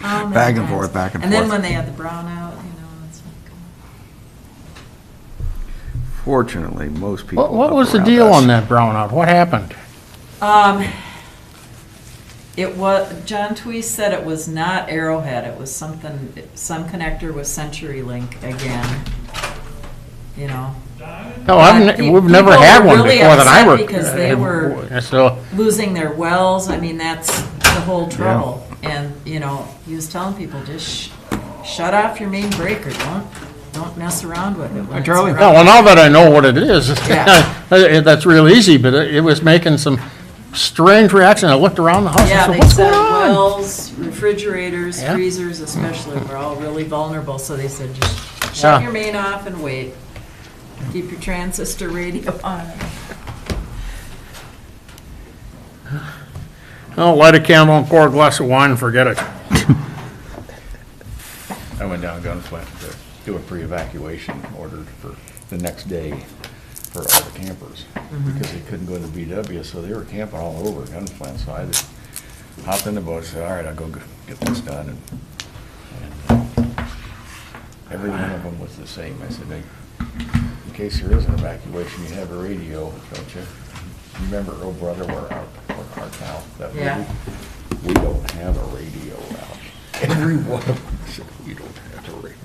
Oh, Back and my forth, gosh. back and And then forth. when they had the brownout, it's Fortunately, most people. What up was the around deal us- on that brownout? What happened? like, it was, John Tweese said it was not Arrowhead, it was something, some connector with CenturyLink again, you know. No, we've never People had were one really before that I upset worked. because they were So, losing their wells, I mean, that's the whole trouble. And, you know, he was telling people, just shut off your main breaker, don't mess around with it. when it's Charlie? around. no, well, now that I know what it is, Yeah. that's real easy, but it was making some strange reaction. I looked around the house Yeah, and they said, what's said going on? wells, refrigerators, Yeah. freezers especially, were all really vulnerable, so they said, just Yeah. shut your main off and wait. Keep your transistor radio on. Oh, light a candle and pour a glass of wine and forget it. I went down Gunflint to do a pre-evacuation order for the next day for all the campers, because they couldn't go to the VW, so they were camping all over Gunflint, so I just hopped in the boat and said, all right, I'll go get this done, and every one of them was the same. I said, hey, in case there is an evacuation, you have a radio, don't you? Remember Earl Brother, where our town, that Yeah. movie? We don't have a radio out. Every one of them said, we don't have a radio.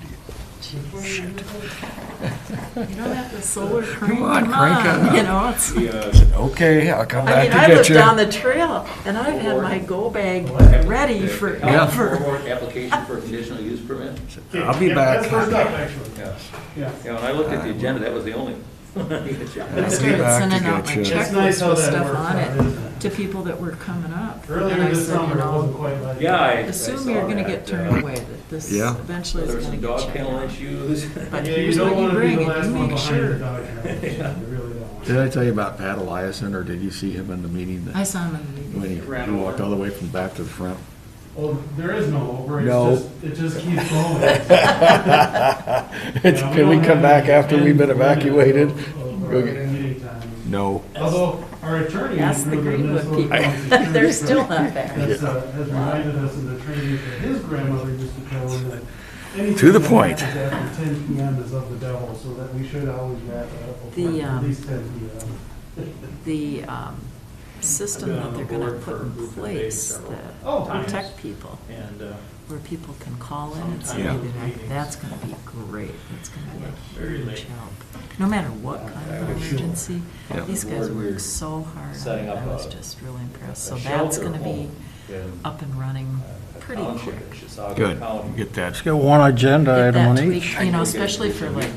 You don't have the solar crank on, them crank it on, up. you know, it's. I said, okay, I'll come I back mean, to I get lived you. down the trail, and I've had my go bag ready forever. Application for a conditional use permit? I'll be back. That's first up, actually. Yeah. Yeah, when I looked at the agenda, that was the only one. I Be started back to sending out get my you. It's nice checklist how with that stuff works on out, it isn't it? to people that were coming up. And Earlier I this said, you summer, it wasn't know, quite like. Yeah, I assume saw you're gonna that, get turned away, that this Yeah. eventually There is were gonna some get dog checked kennel out. issues. But Yeah, you here's don't what you wanna be bring, the and last you one make behind the sure. dog kennel. You really don't want. Did I tell you about Pat Eliason, or did you see him in the meeting? I saw him in the meeting. When he walked all the way from the back to the front? Well, there is no over, No. it just keeps going. Can we come back after we've been evacuated? Go get meeting time. No. Although, our attorney. Ask the for Greenwood Minnesota people. County Security They're still not back. Has reminded us in the training that his grandmother used to tell him that anything To the that point. happens after 10 PM is of the devil, so that we should always wrap it up The, before at least 10 PM. The system that they're gonna put in place Oh, that protect people, And, where people can call in and say, Yeah. "Hey, that's gonna be great, that's gonna be a huge help." No matter what kind of emergency, Yeah. these guys work so hard on Setting it, up I was a- just really impressed. So a that's shelter gonna be home in up and running a pretty township quick. in Chisago Good, County. get that. Let's get one agenda Get item that on tweak, each. you know, especially for like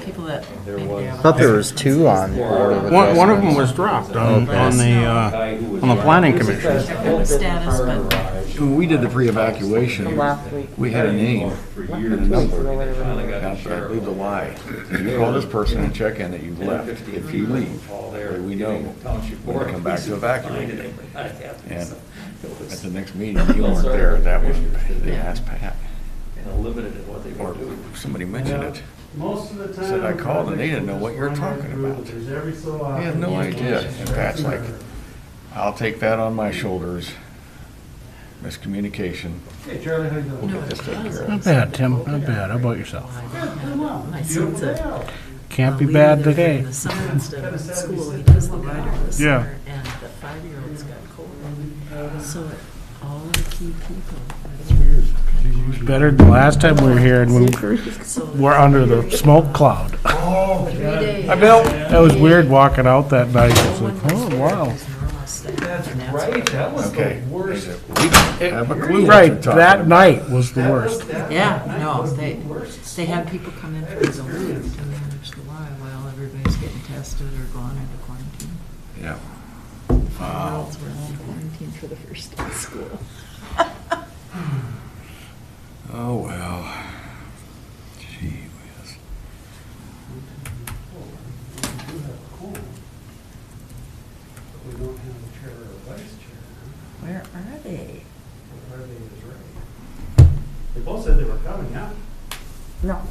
people that maybe they have. I thought there was two on Board of One of them Adjustments. was dropped on the, Guy who was on the running- planning commission. Technical status, but When we did the pre-evacuation, Last week. we had a name For and years. a number. Finally got Now, the I sheriff. believe the lie. You call this person and check in that you've left. If you leave, we know. Township When board. we come back to evacuate. And And at the next meeting, you weren't there. That was, they asked Pat, limited in what they or would do. somebody mentioned it. Most of the time. Said I called and they didn't know what you were talking about. He had no idea. And Pat's like, I'll take that on my shoulders. Miscommunication. Hey Charlie, how you We'll doing? get this taken care Not of. bad, Tim, not bad. How about yourself? my son's a Can't be leader bad there today. in the summer instead of in school, he does the rider this Yeah. summer, and the 5-year-old's got COVID. So all the key people. Better than last time we were here and So we're under the smoke cloud. 3 days. Hi, Bill. That was weird walking out that night. It's like, oh, wow. Okay. We don't have a clue what you're Right, talking that about. night was the worst. Yeah, no, they had people come in for the week to manage the Y while everybody's getting tested or gone into quarantine. Yeah. 5-year-olds were in quarantine for the first day of school. Oh, well. Gee whiz. We don't have a chair or a vice chair. Where are they? Where are they is right. They both said they were coming, yeah? No,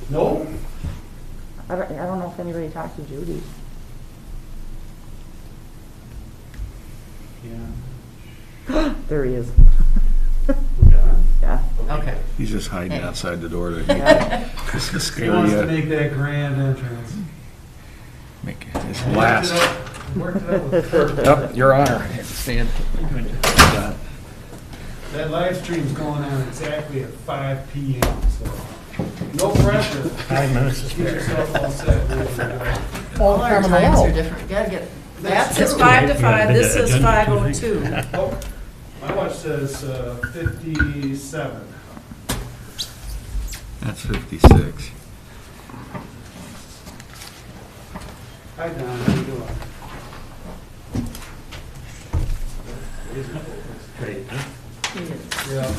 No? I don't know if anybody talked to Judy. Yeah. There he is. Yeah. Yeah. He's just hiding outside the door to just to He scare wants to you. make that grand entrance. Make it his last. Worked it out with Kurt. Oh, Your Honor. Stand. That live stream's going on exactly at 5 PM, so no pressure. 5 minutes to Get yourself all set. All our times are different. Gotta get, that says 5 to 5, this says 5:02. Oh, my watch says 57. That's 56. Hi, Don, how you doing? Yeah.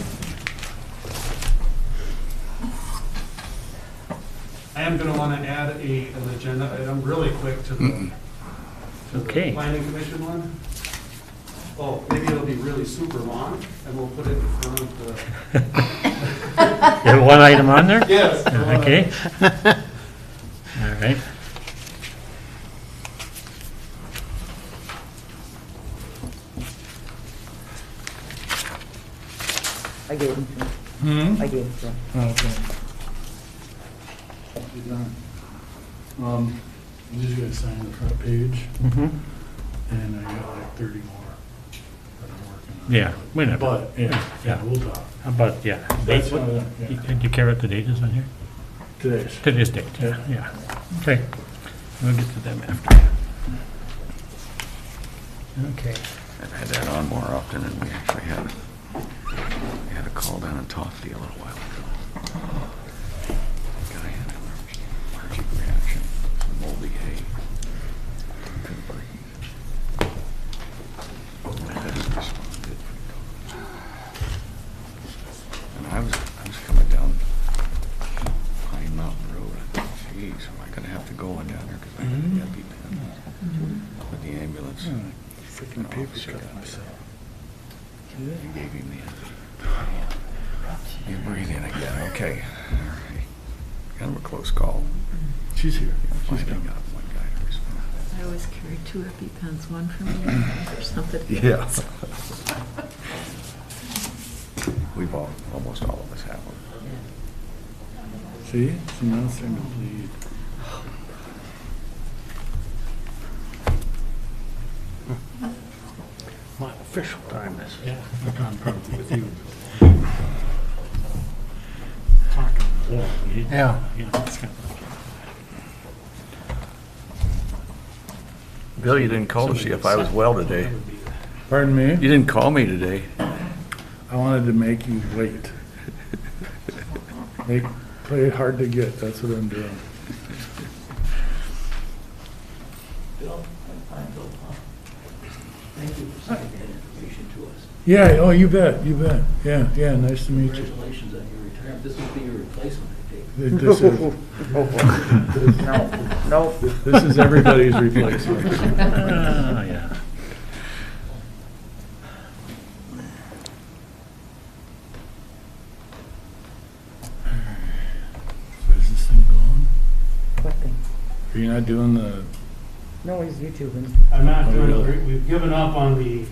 I am gonna wanna add an agenda item really quick to the Okay. planning commission one. Oh, maybe it'll be really super long, and we'll put it in front of the. You have one item on there? Yes. Okay. All right. I gave him to him. I gave him to him. Okay. I'm just gonna sign the front page, and I got like 30 more that I'm working on. Yeah, whenever. But, yeah, we'll talk. How about, yeah, That's, date? yeah. Do you care what the date is on here? Today's. Today's date, yeah. Okay, we'll get to them after. Okay. I've had that on more often than we actually had. We had a call down in Tofty a little while ago. Guy had an allergic reaction to moldy hay. Couldn't breathe. My husband responded. And I was coming down Pine Mountain Road. I thought, geez, am I gonna have to go on down there because I had an EpiPen with the ambulance. Freaking paper cut myself. He gave him the You breathe in again, okay. All right. Kind of a close call. She's here. Finally got one guy to respond. I always carry 2 EpiPens, one for me and one for somebody Yeah. else. We've almost all of us have one. See, so now it's starting to bleed. My official time is. Yeah, I'm probably with you. Yeah. Bill, you didn't call to see if I was well today. Pardon me? You didn't call me today. I wanted to make you wait. Play it hard to get, that's what I'm doing. Thank you for sending that information to us. Yeah, oh, you bet, yeah, nice to meet you. Congratulations on your retirement. This will be your replacement, I think. This is, No, this is everybody's replacement. Oh, yeah. Where's this thing going? what thing? Are you not doing the? No, he's YouTubing. I'm not doing it, we've given up on the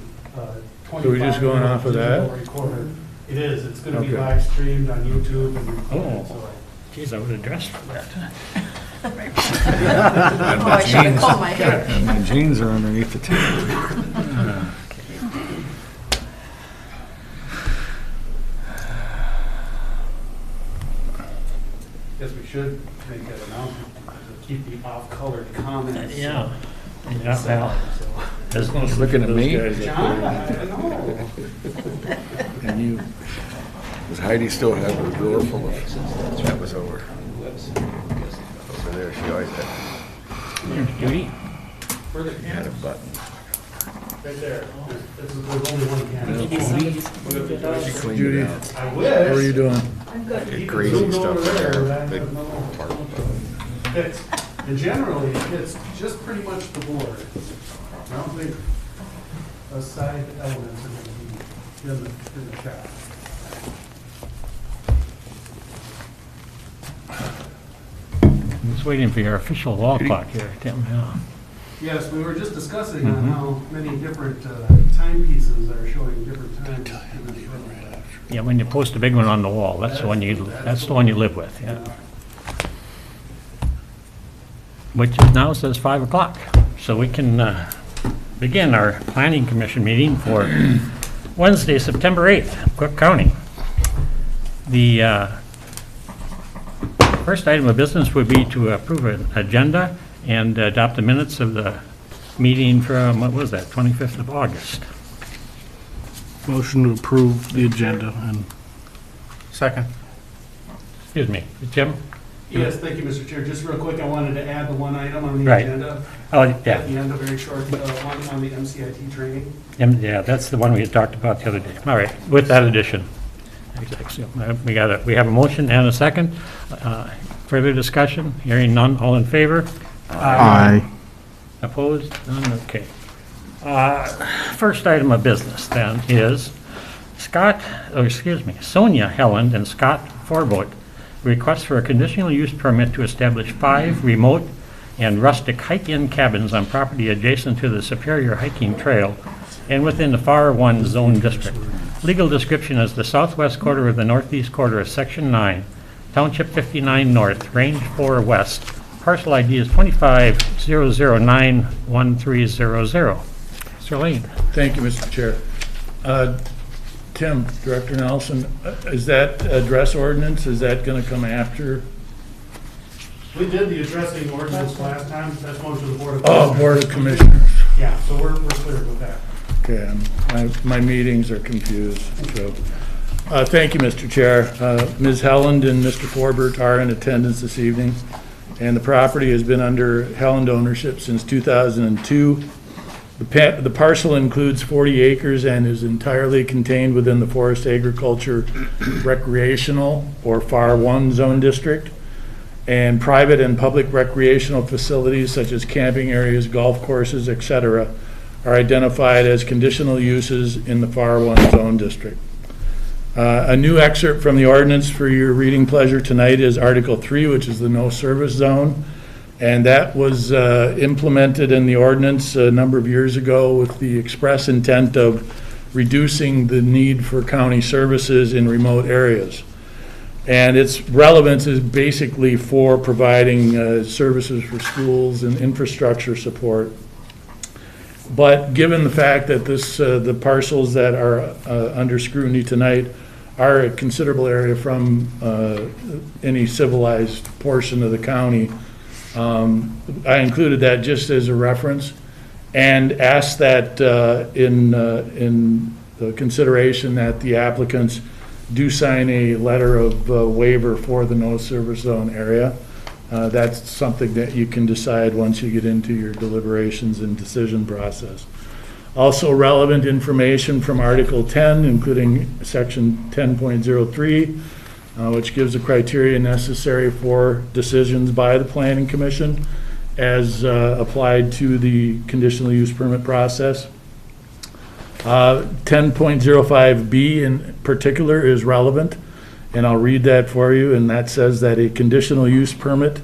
25. So we're just going off of that? Recorder. It is, it's gonna be Okay. live streamed on YouTube and recorded, so Geez, I would have dressed for that. Oh, I should have called my hair. And my jeans are underneath the table. guess we should make that announcement, to keep the off-colored comments. Yeah, well, He's looking at me. John, I know. And you. Does Heidi still have her drawer full of? That was over. Over there, she always had. Judy? She had a button. Right there. This is, there's only one camera. She cleaned Judy, it out. I wish. How are you doing? Get crazy stuff there. Big part. Fits. And generally, it fits just pretty much the board. I don't think a side elements are going to be in the shop. I'm just waiting for your official wall clock here, Tim. Yeah. Yes, we were just discussing on how many different timepieces are showing different times. in this room. Yeah, when you post a big one on the wall, that's the one you live with, yeah. Which now says 5 o'clock, so we can begin our planning commission meeting for Wednesday, September 8th, Cook County. The first item of business would be to approve an agenda and adopt the minutes of the meeting from, what was that, 25th of August. Motion to approve the agenda and Second. Excuse me, Jim? Yes, thank you, Mr. Chair. Just real quick, I wanted to add the one item on the Right. agenda. Oh, At the yeah, end, a very short one on the MCIT training. yeah, that's the one we had talked about the other day. All right, with that addition. We have a motion and a second. Further discussion? Hearing none, all in favor? aye. Opposed? None, okay. First item of business then is Sonia Helland and Scott Forboat request for a conditional use permit to establish 5 remote and rustic hike-in cabins on property adjacent to the Superior Hiking Trail and within the FAR 1 Zone District. Legal description is the southwest quarter of the northeast quarter of Section 9, Township 59 North, Range 4 West. Parcel ID is 2500911300. Mr. Lane. Thank you, Mr. Chair. Tim, Director Nelson, is that address ordinance, is that going to come after? We did the addressing ordinance last time. That's going to the Board of. Oh, Board of Commissioners. Yeah, so we're clear with that. Okay, my meetings are confused, so. Thank you, Mr. Chair. Ms. Helland and Mr. Forbert are in attendance this evening, and the property has been under Helland ownership since 2002. The parcel includes 40 acres and is entirely contained within the Forest Agriculture Recreational or FAR 1 Zone District, and private and public recreational facilities such as camping areas, golf courses, etc., are identified as conditional uses in the FAR 1 Zone District. A new excerpt from the ordinance for your reading pleasure tonight is Article 3, which is the no service zone. And that was implemented in the ordinance a number of years ago with the express intent of reducing the need for county services in remote areas. And its relevance is basically for providing services for schools and infrastructure support. But given the fact that the parcels that are under scrutiny tonight are a considerable area from any civilized portion of the county, I included that just as a reference and asked that in the consideration that the applicants do sign a letter of waiver for the no service zone area. That's something that you can decide once you get into your deliberations and decision process. Also relevant information from Article 10, including Section 10.03, which gives the criteria necessary for decisions by the Planning Commission as applied to the conditional use permit process. 10.05B in particular is relevant, and I'll read that for you, and that says that a conditional use permit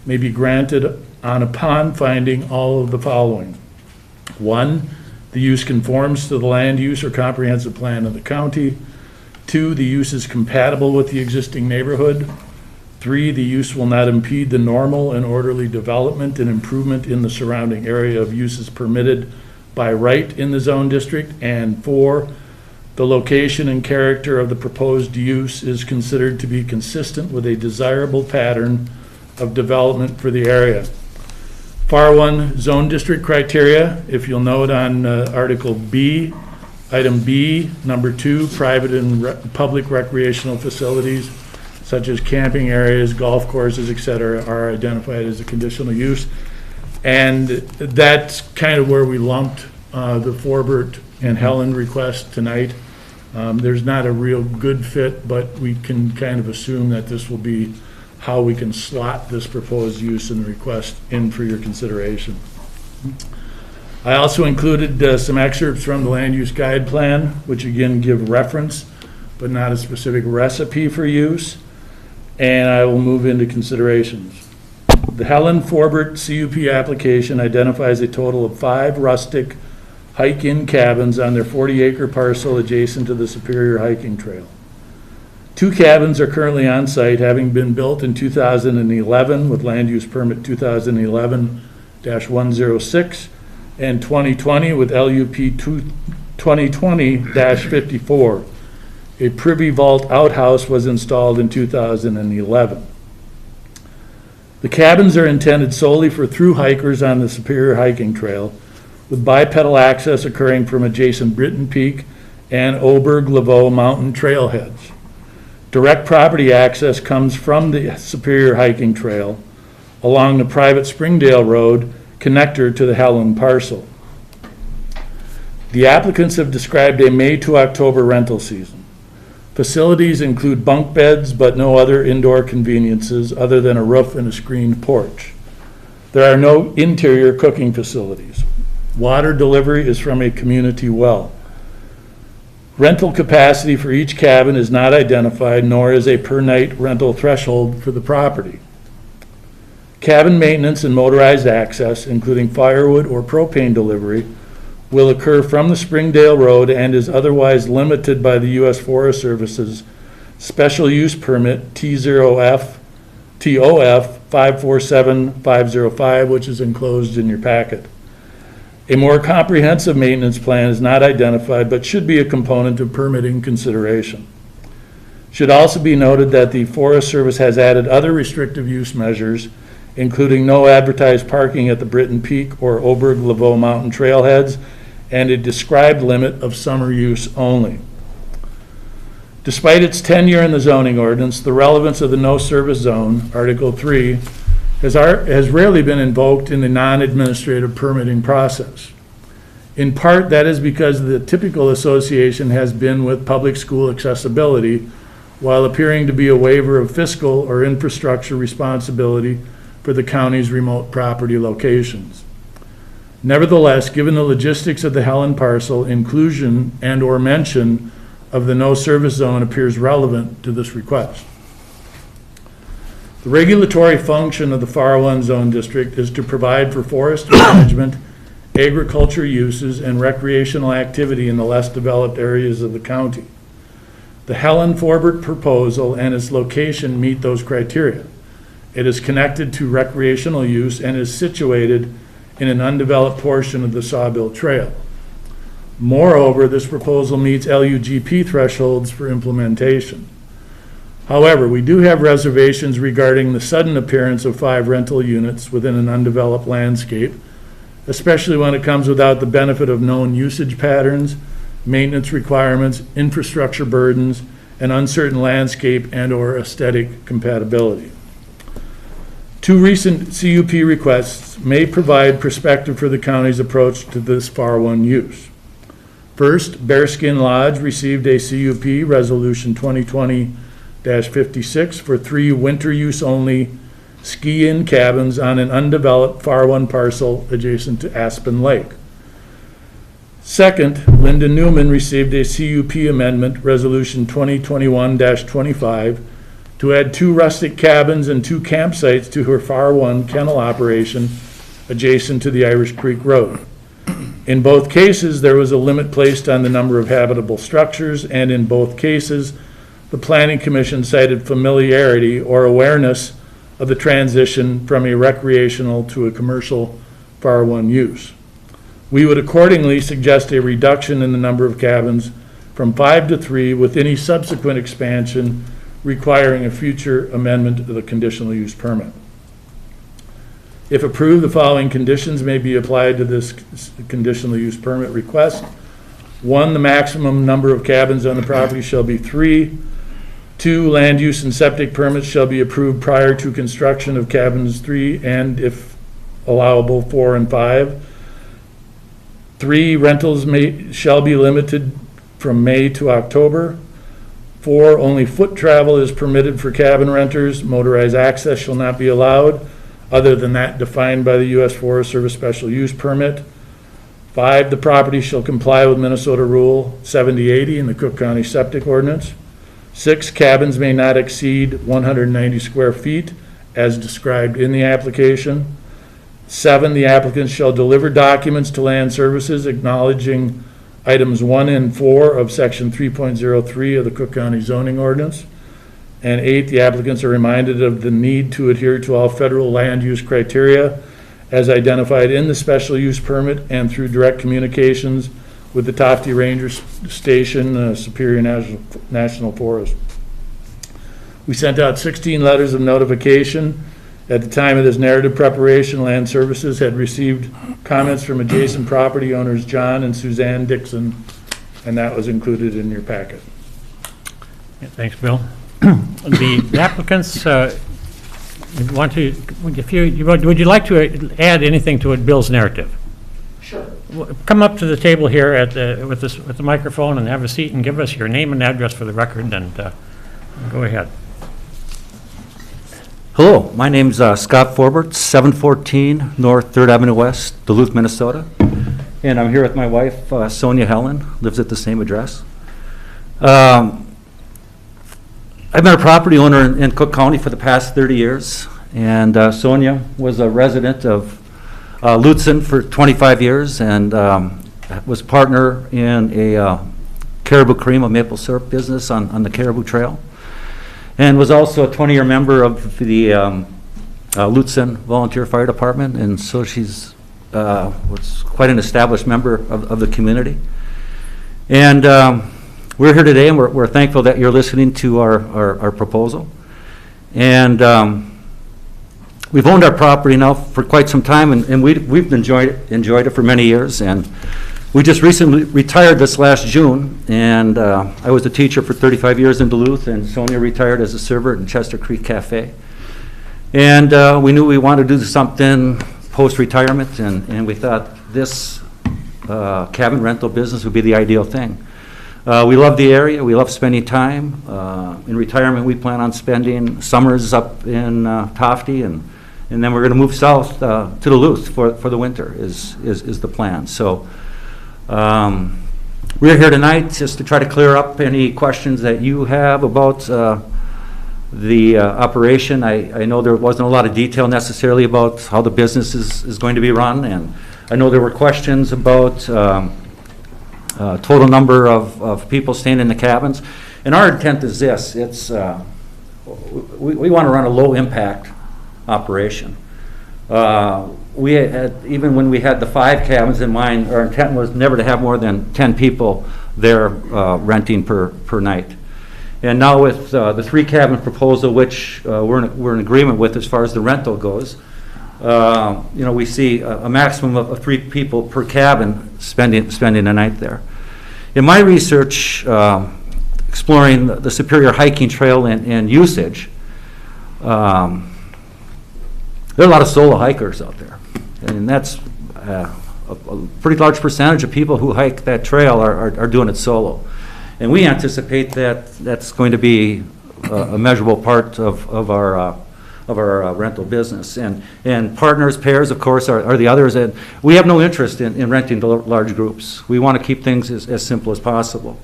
may be granted upon finding all of the following. 1, the use conforms to the land use or comprehensive plan of the county. 2, the use is compatible with the existing neighborhood. 3, the use will not impede the normal and orderly development and improvement in the surrounding area of uses permitted by right in the zone district. And 4, the location and character of the proposed use is considered to be consistent with a desirable pattern of development for the area. FAR 1 zone district criteria, if you'll note on Article B, Item B, number 2, private and public recreational facilities such as camping areas, golf courses, etc., are identified as a conditional use. And that's kind of where we lumped the Forbert and Helland request tonight. There's not a real good fit, but we can kind of assume that this will be how we can slot this proposed use and request in for your consideration. I also included some excerpts from the land use guide plan, which again give reference, but not a specific recipe for use. And I will move into considerations. The Helland Forbert CUP application identifies a total of 5 rustic hike-in cabins on their 40-acre parcel adjacent to the Superior Hiking Trail. 2 cabins are currently on site, having been built in 2011 with land use permit 2011-106 and 2020 with LUP 2020-54. A privy vault outhouse was installed in 2011. The cabins are intended solely for through hikers on the Superior Hiking Trail, with bipedal access occurring from adjacent Britton Peak and Oberg-Laveau mountain trailheads. Direct property access comes from the Superior Hiking Trail along the private Springdale Road connector to the Helen parcel. The applicants have described a May to October rental season. Facilities include bunk beds, but no other indoor conveniences other than a roof and a screened porch. There are no interior cooking facilities. Water delivery is from a community well. Rental capacity for each cabin is not identified, nor is a per-night rental threshold for the property. Cabin maintenance and motorized access, including firewood or propane delivery, will occur from the Springdale Road and is otherwise limited by the U.S. Forest Service's Special Use Permit TOF 547505, which is enclosed in your packet. A more comprehensive maintenance plan is not identified, but should be a component of permitting consideration. Should also be noted that the Forest Service has added other restrictive use measures, including no advertised parking at the Britton Peak or Oberg-Laveau mountain trailheads, and a described limit of summer use only. Despite its tenure in the zoning ordinance, the relevance of the no-service zone, Article 3, has rarely been invoked in the non-administrative permitting process. In part, that is because the typical association has been with public school accessibility, while appearing to be a waiver of fiscal or infrastructure responsibility for the county's remote property locations. Nevertheless, given the logistics of the Helen parcel, inclusion and/or mention of the no-service zone appears relevant to this request. The regulatory function of the FAR 1 zone district is to provide for forest management, agriculture uses, and recreational activity in the less developed areas of the county. The Helen-Forbert proposal and its location meet those criteria. It is connected to recreational use and is situated in an undeveloped portion of the Sawbill Trail. Moreover, this proposal meets LUGP thresholds for implementation. However, we do have reservations regarding the sudden appearance of 5 rental units within an undeveloped landscape, especially when it comes without the benefit of known usage patterns, maintenance requirements, infrastructure burdens, and uncertain landscape and/or aesthetic compatibility. 2 recent CUP requests may provide perspective for the county's approach to this FAR 1 use. First, Bearskin Lodge received a CUP Resolution 2020-56 for 3 winter use only ski-in cabins on an undeveloped FAR 1 parcel adjacent to Aspen Lake. Second, Linda Newman received a CUP amendment, Resolution 2021-25, to add 2 rustic cabins and 2 campsites to her FAR 1 kennel operation adjacent to the Irish Creek Road. In both cases, there was a limit placed on the number of habitable structures, and in both cases, the Planning Commission cited familiarity or awareness of the transition from a recreational to a commercial FAR 1 use. We would accordingly suggest a reduction in the number of cabins from 5 to 3, with any subsequent expansion requiring a future amendment to the conditional use permit. If approved, the following conditions may be applied to this conditional use permit request. 1, the maximum number of cabins on the property shall be 3. 2, land use and septic permits shall be approved prior to construction of cabins 3 and, if allowable, 4 and 5. 3, rentals shall be limited from May to October. 4, only foot travel is permitted for cabin renters. Motorized access shall not be allowed, other than that defined by the U.S. Forest Service Special Use Permit. 5, the property shall comply with Minnesota Rule 7080 in the Cook County Septic Ordinance. 6, cabins may not exceed 190 square feet as described in the application. 7, the applicant shall deliver documents to Land Services acknowledging items 1 and 4 of Section 3.03 of the Cook County Zoning Ordinance. And 8, the applicants are reminded of the need to adhere to all federal land use criteria as identified in the special use permit and through direct communications with the Tofty Ranger Station, Superior National Forest. We sent out 16 letters of notification. At the time of this narrative preparation, Land Services had received comments from adjacent property owners John and Suzanne Dixon, and that was included in your packet. Yeah, thanks, Bill. The applicants, want to, would you like to add anything to Bill's narrative? Sure. Come up to the table here with the microphone and have a seat and give us your name and address for the record, and go ahead. Hello, my name's Scott Forbert, 714 North 3rd Avenue West, Duluth, Minnesota. And I'm here with my wife, Sonia Helen, lives at the same address. I've been a property owner in Cook County for the past 30 years, and Sonia was a resident of Lutsen for 25 years and was a partner in a caribou cream, a maple syrup business on the Caribou Trail, and was also a 20-year member of the Lutsen Volunteer Fire Department, and so she's was quite an established member of the community. And we're here today, and we're thankful that you're listening to our proposal. And we've owned our property now for quite some time, and we've enjoyed it for many years. And we just recently retired this last June, and I was a teacher for 35 years in Duluth, and Sonia retired as a server in Chester Creek Cafe. And we knew we wanted to do something post-retirement, and we thought this cabin rental business would be the ideal thing. We love the area. We love spending time. In retirement, we plan on spending summers up in Tofty, and then we're going to move south to Duluth for the winter is the plan. So we're here tonight just to try to clear up any questions that you have about the operation. I know there wasn't a lot of detail necessarily about how the business is going to be run, and I know there were questions about total number of people staying in the cabins. And our intent is this: it's we want to run a low impact operation. We had, even when we had the 5 cabins in mind, our intent was never to have more than 10 people there renting per night. And now with the 3 cabin proposal, which we're in agreement with as far as the rental goes, we see a maximum of 3 people per cabin spending a night there. In my research, exploring the Superior Hiking Trail and usage, there are a lot of solo hikers out there, and that's a pretty large percentage of people who hike that trail are doing it solo. And we anticipate that that's going to be a measurable part of our rental business. And partners, pairs, of course, are the others. And we have no interest in renting to large groups. We want to keep things as simple as possible.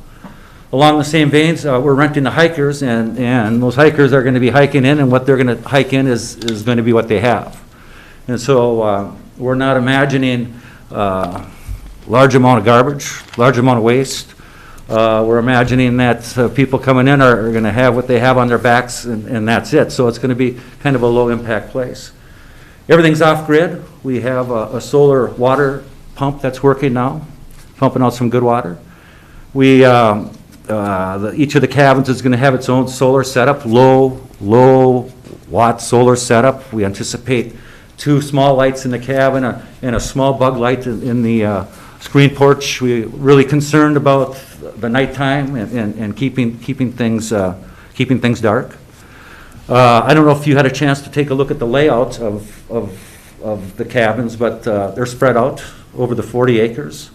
Along the same veins, we're renting to hikers, and those hikers are going to be hiking in, and what they're going to hike in is going to be what they have. And so we're not imagining large amount of garbage, large amount of waste. We're imagining that people coming in are going to have what they have on their backs, and that's it. So it's going to be kind of a low-impact place. Everything's off-grid. We have a solar water pump that's working now, pumping out some good water. We each of the cabins is going to have its own solar setup, low watt solar setup. We anticipate 2 small lights in the cabin and a small bug light in the screen porch. We're really concerned about the nighttime and keeping things dark. I don't know if you had a chance to take a look at the layout of the cabins, but they're spread out over the 40 acres.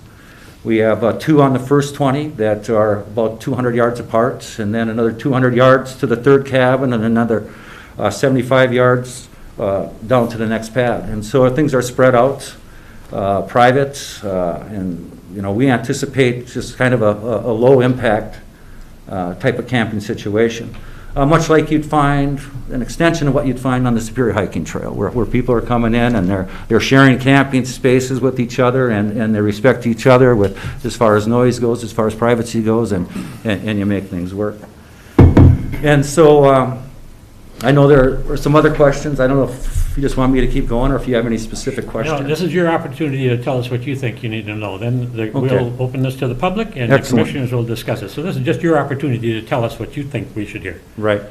We have 2 on the first 20 that are about 200 yards apart, and then another 200 yards to the 3rd cabin, and another 75 yards down to the next pad. And so things are spread out, private, and we anticipate just kind of a low impact type of camping situation. Much like you'd find, an extension of what you'd find on the Superior Hiking Trail, where people are coming in and they're sharing camping spaces with each other, and they respect each other with as far as noise goes, as far as privacy goes, and you make things work. And so, I know there are some other questions. I don't know if you just want me to keep going or if you have any specific No, questions. this is your opportunity to tell us what you think you need to know. Then Okay. we'll open this to the public and the Excellent. commissioners will discuss it. So this is just your opportunity to tell us what you think we should hear. Right.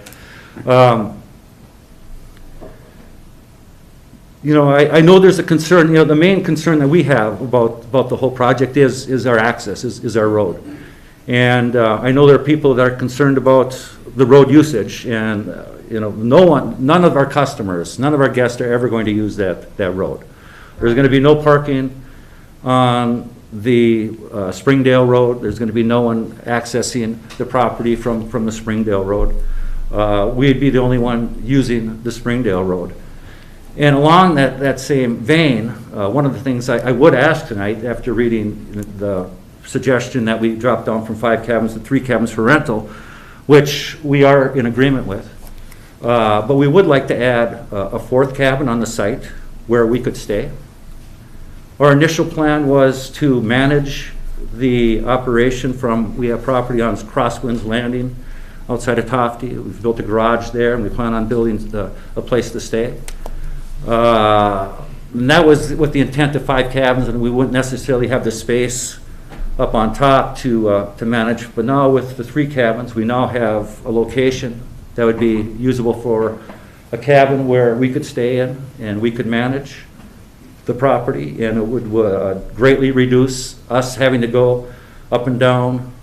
You know, I know there's a concern, you know, the main concern that we have about the whole project is our access, is our road. And I know there are people that are concerned about the road usage, and, you know, none of our customers, none of our guests are ever going to use that road. There's going to be no parking on the Springdale Road. There's going to be no one accessing the property from the Springdale Road. We'd be the only one using the Springdale Road. And along that same vein, one of the things I would ask tonight, after reading the suggestion that we drop down from 5 cabins to 3 cabins for rental, which we are in agreement with, but we would like to add a 4th cabin on the site where we could stay. Our initial plan was to manage the operation from, we have property on Crosswinds Landing outside of Tofty. We've built a garage there, and we plan on building a place to stay. And that was with the intent of 5 cabins, and we wouldn't necessarily have the space up on top to manage. But now with the 3 cabins, we now have a location that would be usable for a cabin where we could stay in and we could manage the property, and it would greatly reduce us having to go up and down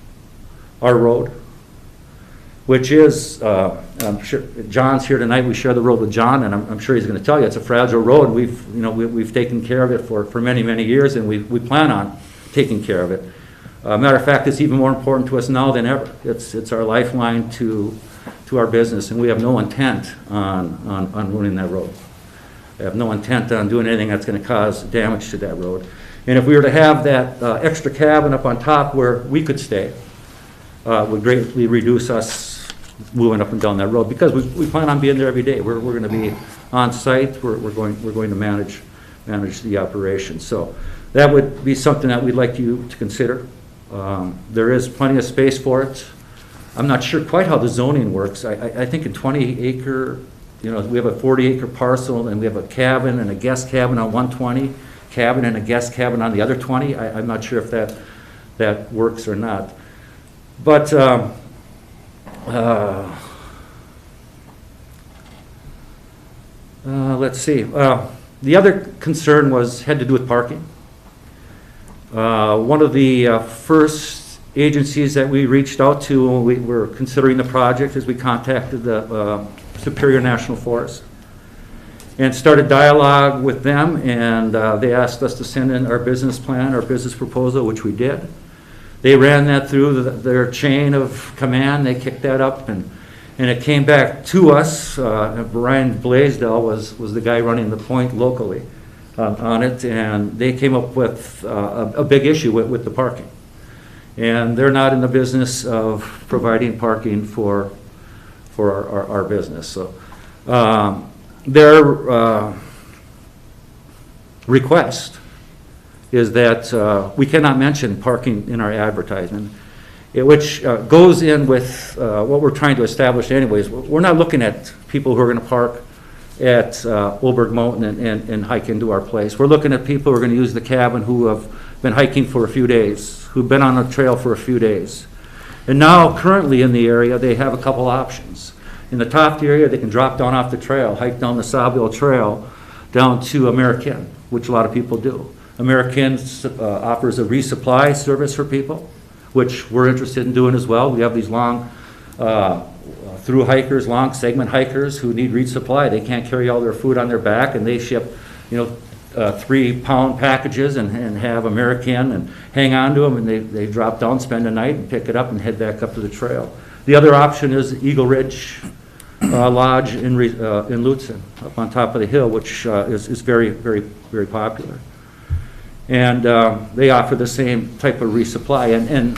our road, which is, I'm sure John's here tonight. We share the road with John, and I'm sure he's going to tell you it's a fragile road. We've taken care of it for many, many years, and we plan on taking care of it. Matter of fact, it's even more important to us now than ever. It's our lifeline to our business, and we have no intent on ruining that road. We have no intent on doing anything that's going to cause damage to that road. And if we were to have that extra cabin up on top where we could stay, would greatly reduce us moving up and down that road, because we plan on being there every day. We're going to be on site. We're going to manage the operation. So that would be something that we'd like you to consider. There is plenty of space for it. I'm not sure quite how the zoning works. I think in 20-acre, you know, we have a 40-acre parcel, and we have a cabin and a guest cabin on 120, cabin and a guest cabin on the other 20. I'm not sure if that works or not. But let's see. The other concern had to do with parking. One of the first agencies that we reached out to when we were considering the project is we contacted the Superior National Forest and started dialogue with them, and they asked us to send in our business plan, our business proposal, which we did. They ran that through their chain of command. They kicked that up, and it came back to us. Brian Blaisdell was the guy running the point locally on it, and they came up with a big issue with the parking. And they're not in the business of providing parking for our business. So their request is that we cannot mention parking in our advertisement, which goes in with what we're trying to establish anyways. We're not looking at people who are going to park at Oberg Mountain and hike into our place. We're looking at people who are going to use the cabin who have been hiking for a few days, who've been on the trail for a few days. And now, currently in the area, they have a couple options. In the top area, they can drop down off the trail, hike down the Sawville Trail down to American, which a lot of people do. American offers a resupply service for people, which we're interested in doing as well. We have these long through hikers, long segment hikers who need resupply. They can't carry all their food on their back, and they ship, 3-pound packages and have American and hang on to them, and they drop down, spend the night, and pick it up and head back up to the trail. The other option is Eagle Ridge Lodge in Lutsen, up on top of the hill, which is very, very, very popular. And they offer the same type of resupply. And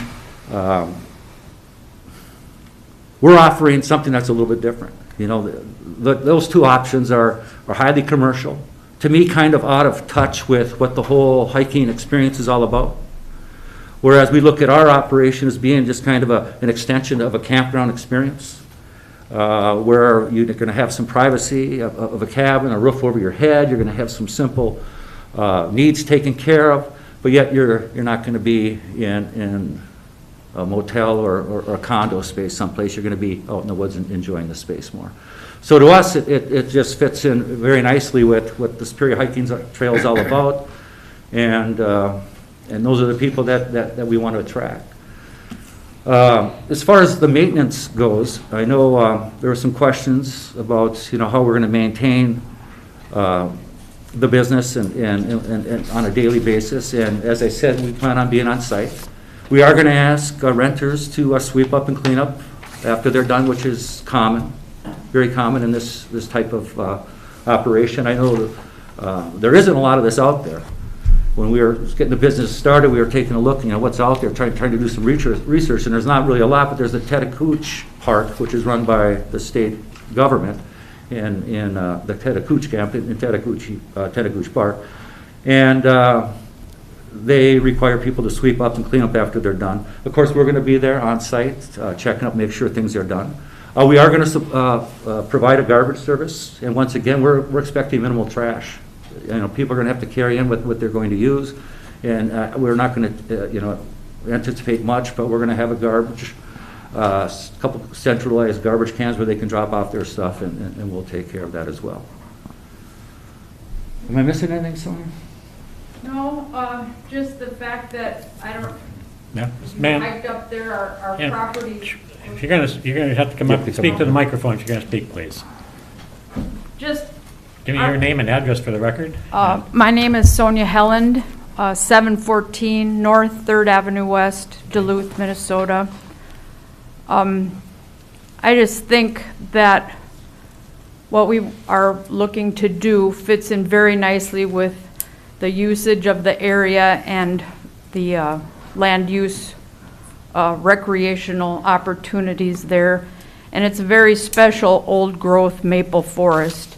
we're offering something that's a little bit different. Those two options are highly commercial. To me, kind of out of touch with what the whole hiking experience is all about. Whereas we look at our operation as being just kind of an extension of a campground experience. where you're going to have some privacy of a cabin, a roof over your head. You're going to have some simple needs taken care of, but yet you're not going to be in a motel or a condo space someplace. You're going to be out in the woods and enjoying the space more. So to us, it just fits in very nicely with what the Superior Hiking Trail is all about, and those are the people that we want to attract. As far as the maintenance goes, I know there were some questions about how we're going to maintain the business and on a daily basis. And as I said, we plan on being on site. We are going to ask renters to sweep up and clean up after they're done, which is common, very common in this type of operation. I know there isn't a lot of this out there. When we were getting the business started, we were taking a look, what's out there, trying to do some research, and there's not really a lot, but there's the Tetacooch Park, which is run by the state government in the Tetacooch camp in Tetacooch Park. And they require people to sweep up and clean up after they're done. Of course, we're going to be there on site, checking up, make sure things are done. We are going to provide a garbage service, and once again, we're expecting minimal trash. People are going to have to carry in what they're going to use, and we're not going to, anticipate much, but we're going to have a garbage, a couple centralized garbage cans where they can drop off their stuff, and we'll take care of that as well. Am I missing anything, Sonia? No, just the fact that I don't. Yeah, ma'am. Hiked up there, our property. If you're gonna have to come up and speak to the microphone. If you're gonna speak, please. Just. Give me your name and address for the record. My name is Sonia Helland, 714 North 3rd Avenue West, Duluth, Minnesota. I just think that what we are looking to do fits in very nicely with the usage of the area and the land use recreational opportunities there. And it's a very special old growth maple forest.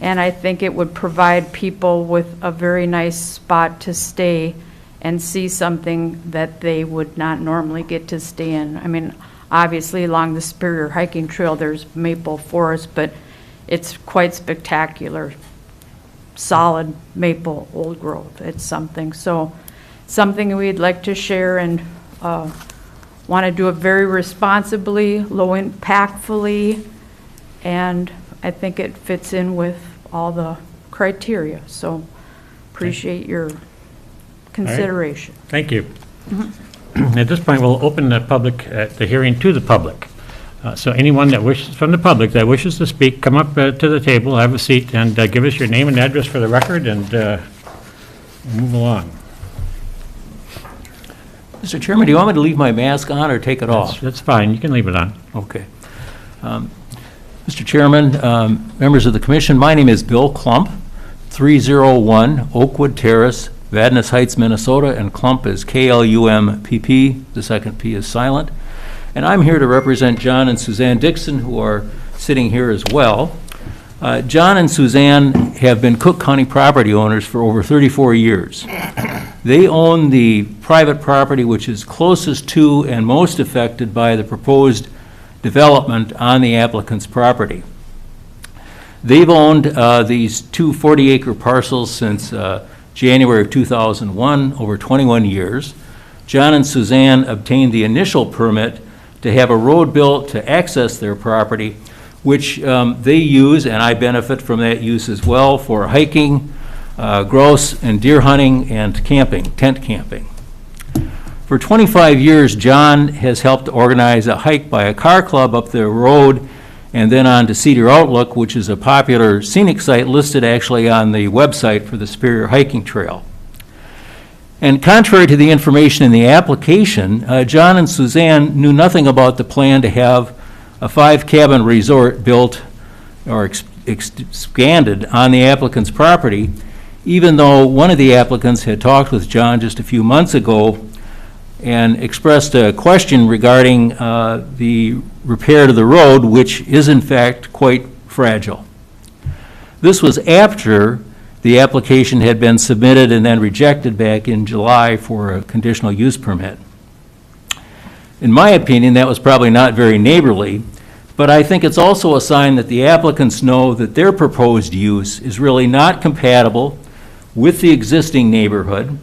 And I think it would provide people with a very nice spot to stay and see something that they would not normally get to stay in. I mean, obviously along the Superior Hiking Trail there's maple forest, but it's quite spectacular. Solid maple old growth. It's something. So something we'd like to share and want to do it very responsibly, low impactfully, and I think it fits in with all the criteria. So appreciate your consideration. Right. Thank you. At this point, we'll open the hearing to the public. So anyone that wishes, from the public that wishes to speak, come up to the table, have a seat, and give us your name and address for the record, and move along. Mr. Chairman, do you want me to leave my mask on or take it off? That's fine. You can leave it on. Okay. Mr. Chairman, members of the commission, my name is Bill Klump, 301 Oakwood Terrace, Vadnais Heights, Minnesota, and Klump is K-L-U-M-P-P. The second P is silent. And I'm here to represent John and Suzanne Dixon, who are sitting here as well. John and Suzanne have been Cook County property owners for over 34 years. They own the private property which is closest to and most affected by the proposed development on the applicant's property. They've owned these two 40-acre parcels since January of 2001, over 21 years. John and Suzanne obtained the initial permit to have a road built to access their property, which they use, and I benefit from that use as well, for hiking, grouse and deer hunting, and camping, tent camping. For 25 years, John has helped organize a hike by a car club up the road and then on to Cedar Outlook, which is a popular scenic site listed actually on the website for the Superior Hiking Trail. And contrary to the information in the application, John and Suzanne knew nothing about the plan to have a 5-cabin resort built or expanded on the applicant's property, even though one of the applicants had talked with John just a few months ago and expressed a question regarding the repair to the road, which is in fact quite fragile. This was after the application had been submitted and then rejected back in July for a conditional use permit. In my opinion, that was probably not very neighborly, But I think it's also a sign that the applicants know that their proposed use is really not compatible with the existing neighborhood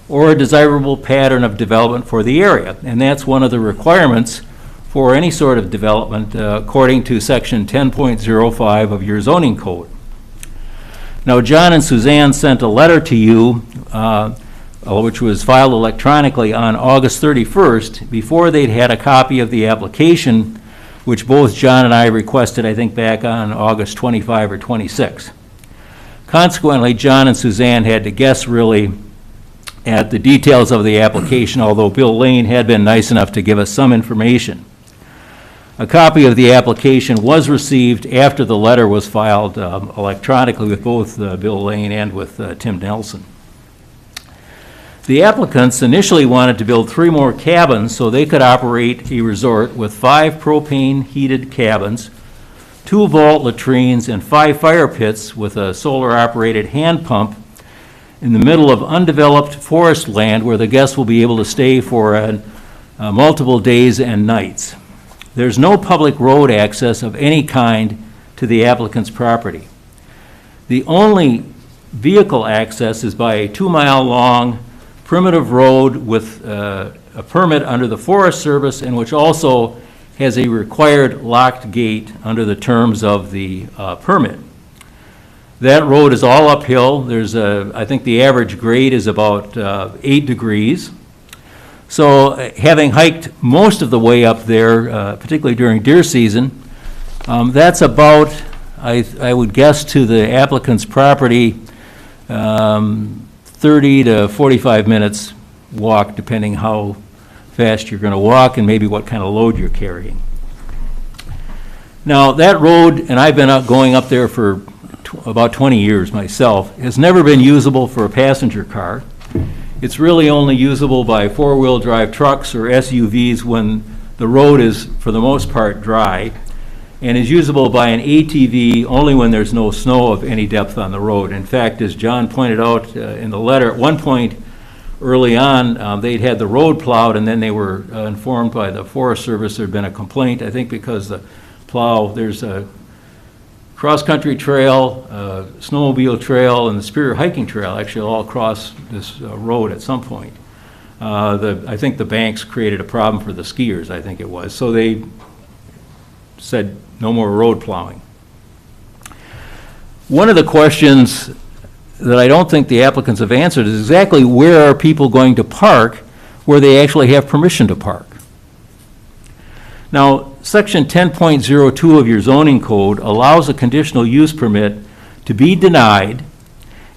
or a desirable pattern of development for the area. And that's one of the requirements for any sort of development according to section 10.05 of your zoning code. Now, John and Suzanne sent a letter to you, which was filed electronically on August 31st, before they'd had a copy of the application, which both John and I requested, I think, back on August 25 or 26. Consequently, John and Suzanne had to guess really at the details of the application, although Bill Lane had been nice enough to give us some information. A copy of the application was received after the letter was filed electronically with both Bill Lane and with Tim Nelson. The applicants initially wanted to build 3 more cabins so they could operate a resort with 5 propane-heated cabins, 2 vault latrines, and 5 fire pits with a solar-operated hand pump in the middle of undeveloped forest land where the guests will be able to stay for multiple days and nights. There's no public road access of any kind to the applicant's property. The only vehicle access is by a 2-mile-long primitive road with a permit under the Forest Service, and which also has a required locked gate under the terms of the permit. That road is all uphill. There's I think the average grade is about 8 degrees. So having hiked most of the way up there, particularly during deer season, that's about, I would guess, to the applicant's property, 30 to 45 minutes walk, depending how fast you're going to walk and maybe what kind of load you're carrying. Now, that road, and I've been going up there for about 20 years myself, has never been usable for a passenger car. It's really only usable by 4-wheel drive trucks or SUVs when the road is, for the most part, dry, and is usable by an ATV only when there's no snow of any depth on the road. In fact, as John pointed out in the letter, at one point early on, they'd had the road plowed, and then they were informed by the Forest Service there'd been a complaint, I think because the plow, there's a cross-country trail, snowmobile trail, and the Superior Hiking Trail actually all cross this road at some point. I think the banks created a problem for the skiers, I think it was. So they said no more road plowing. One of the questions that I don't think the applicants have answered is exactly where are people going to park where they actually have permission to park. Now, Section 10.02 of your zoning code allows a conditional use permit to be denied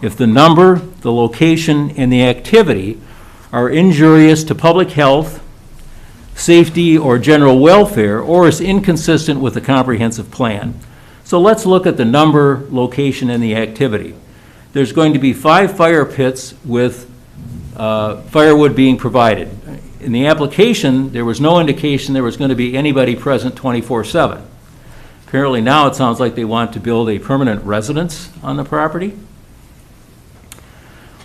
if the number, the location, and the activity are injurious to public health, safety, or general welfare, or is inconsistent with the comprehensive plan. So let's look at the number, location, and the activity. There's going to be 5 fire pits with firewood being provided. In the application, there was no indication there was going to be anybody present 24/7. Apparently now it sounds like they want to build a permanent residence on the property.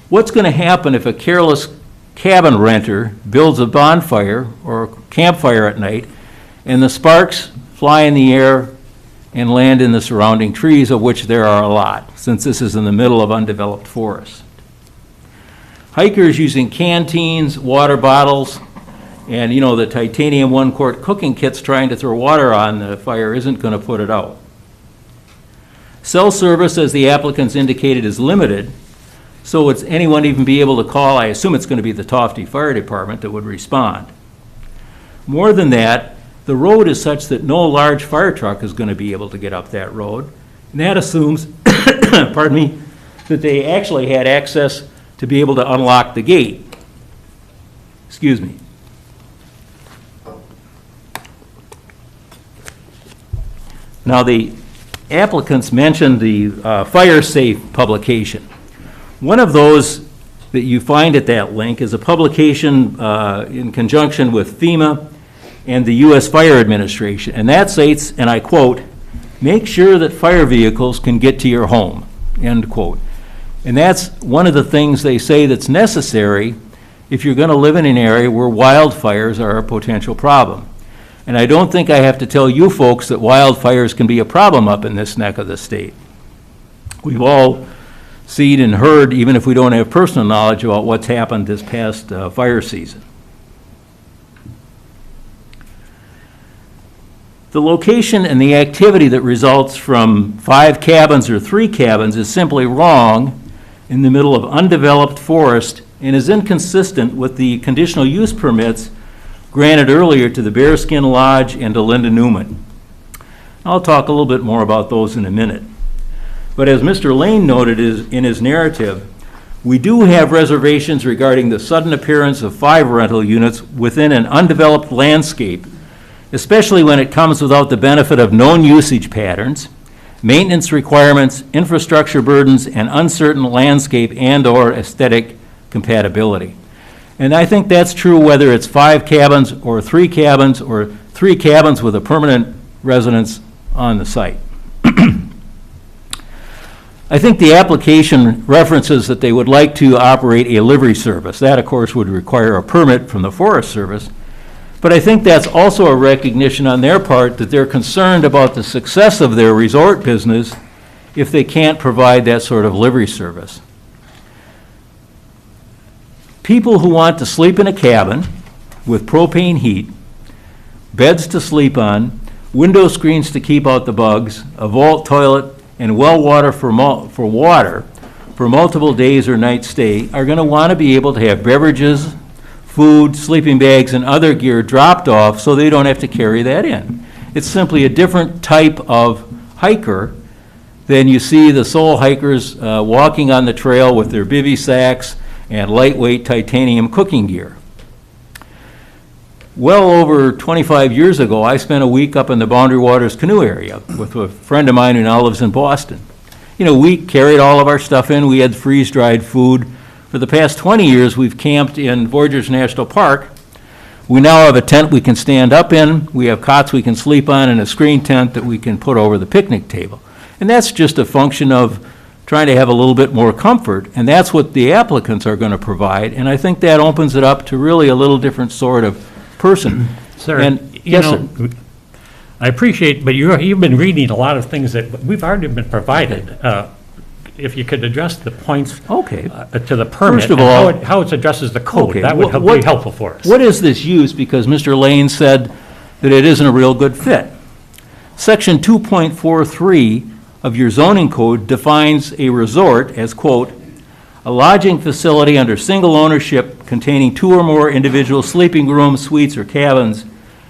What's going to happen if a careless cabin renter builds a bonfire or campfire at night and the sparks fly in the air and land in the surrounding trees, of which there are a lot, since this is in the middle of undeveloped forest? Hikers using canteens, water bottles, and the titanium 1-quart cooking kits trying to throw water on the fire isn't going to put it out. Cell service, as the applicants indicated, is limited, so it's anyone even be able to call. I assume it's going to be the Tofty Fire Department that would respond. More than that, the road is such that no large fire truck is going to be able to get up that road, and that assumes, pardon me, that they actually had access to be able to unlock the gate. Excuse me. Now, the applicants mentioned the Fire Safe publication. One of those that you find at that link is a publication in conjunction with FEMA and the U.S. Fire Administration, and that states, and I quote, "Make sure that fire vehicles can get to your home," end quote. And that's one of the things they say that's necessary if you're going to live in an area where wildfires are a potential problem. And I don't think I have to tell you folks that wildfires can be a problem up in this neck of the state. We've all seen and heard, even if we don't have personal knowledge about what's happened this past fire season. The location and the activity that results from 5 cabins or 3 cabins is simply wrong in the middle of undeveloped forest and is inconsistent with the conditional use permits granted earlier to the Bearskin Lodge and to Linda Newman. I'll talk a little bit more about those in a minute. But as Mr. Lane noted in his narrative, we do have reservations regarding the sudden appearance of 5 rental units within an undeveloped landscape, especially when it comes without the benefit of known usage patterns, maintenance requirements, infrastructure burdens, and uncertain landscape and/or aesthetic compatibility. And I think that's true whether it's 5 cabins or 3 cabins or 3 cabins with a permanent residence on the site. I think the application references that they would like to operate a livery service. That, of course, would require a permit from the Forest Service. But I think that's also a recognition on their part that they're concerned about the success of their resort business if they can't provide that sort of livery service. People who want to sleep in a cabin with propane heat, beds to sleep on, window screens to keep out the bugs, a vault toilet, and well water for water for multiple days or night stay are going to want to be able to have beverages, food, sleeping bags, and other gear dropped off so they don't have to carry that in. It's simply a different type of hiker than you see the sole hikers walking on the trail with their bivy sacks and lightweight titanium cooking gear. Well over 25 years ago, I spent a week up in the Boundary Waters canoe area with a friend of mine who now lives in Boston. You know, we carried all of our stuff in. We had freeze-dried food. For the past 20 years, we've camped in Voyageurs National Park. We now have a tent we can stand up in. We have cots we can sleep on and a screen tent that we can put over the picnic table. And that's just a function of trying to have a little bit more comfort, and that's what the applicants are going to provide. And I think that opens it up to really a little different sort of person. Sir, And, you yes, know, sir. I appreciate, but you've been reading a lot of things that we've already been provided. If you could address the points Okay. To the permit, First of and all- how it addresses the code, Okay, that would be helpful for us. What is this use? Because Mr. Lane said that it isn't a real good fit. Section 2.43 of your zoning code defines a resort as, quote, a lodging facility under single ownership containing 2 or more individual sleeping rooms, suites, or cabins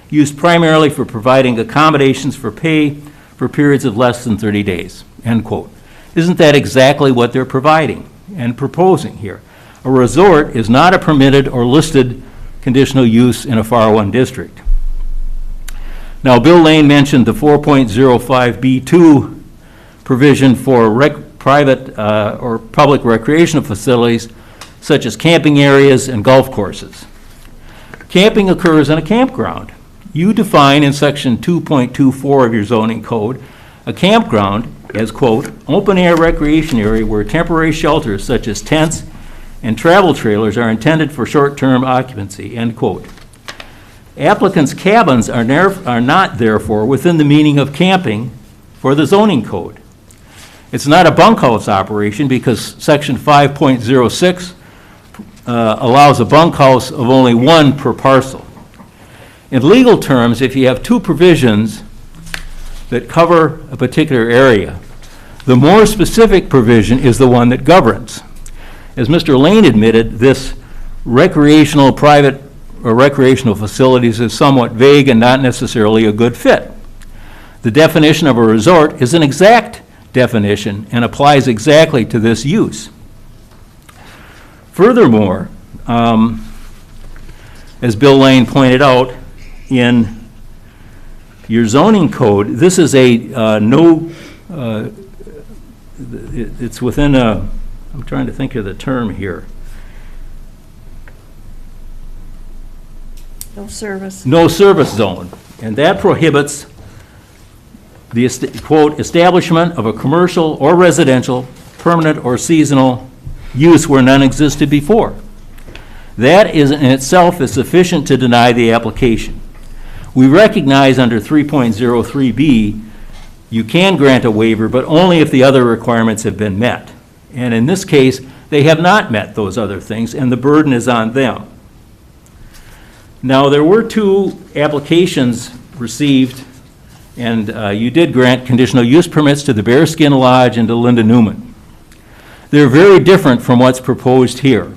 used primarily for providing accommodations for pay for periods of less than 30 days, end quote. Isn't that exactly what they're providing and proposing here? A resort is not a permitted or listed conditional use in a FAR 1 district. Now, Bill Lane mentioned the 4.05B2 provision for private or public recreational facilities such as camping areas and golf courses. Camping occurs in a campground. You define in section 2.24 of your zoning code a campground as, quote, open-air recreation area where temporary shelters such as tents and travel trailers are intended for short-term occupancy, end quote. Applicants' cabins are not, therefore, within the meaning of camping for the zoning code. It's not a bunkhouse operation because section 5.06 allows a bunkhouse of only 1 per parcel. In legal terms, if you have 2 provisions that cover a particular area, the more specific provision is the one that governs. As Mr. Lane admitted, this recreational private or recreational facilities is somewhat vague and not necessarily a good fit. The definition of a resort is an exact definition and applies exactly to this use. Furthermore, as Bill Lane pointed out, in your zoning code, this is a it's within a, I'm trying to think of the term here. No service. No service zone, and that prohibits the, quote, establishment of a commercial or residential, permanent or seasonal use where none existed before. That is in itself is sufficient to deny the application. We recognize under 3.03B, you can grant a waiver, but only if the other requirements have been met. And in this case, they have not met those other things, and the burden is on them. Now, there were 2 applications received, and you did grant conditional use permits to the Bearskin Lodge and to Linda Newman. They're very different from what's proposed here.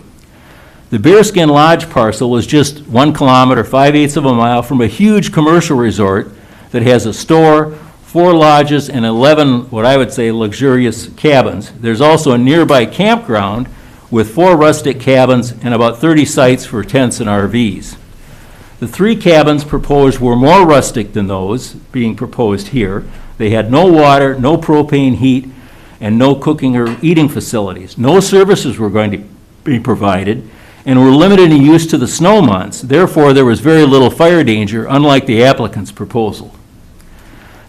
The Bearskin Lodge parcel is just 1 kilometer, 5/8 of a mile from a huge commercial resort that has a store, 4 lodges, and 11, what I would say, luxurious cabins. There's also a nearby campground with 4 rustic cabins and about 30 sites for tents and RVs. The 3 cabins proposed were more rustic than those being proposed here. They had no water, no propane heat, and no cooking or eating facilities. No services were going to be provided, and were limited in use to the snow months. Therefore, there was very little fire danger, unlike the applicant's proposal.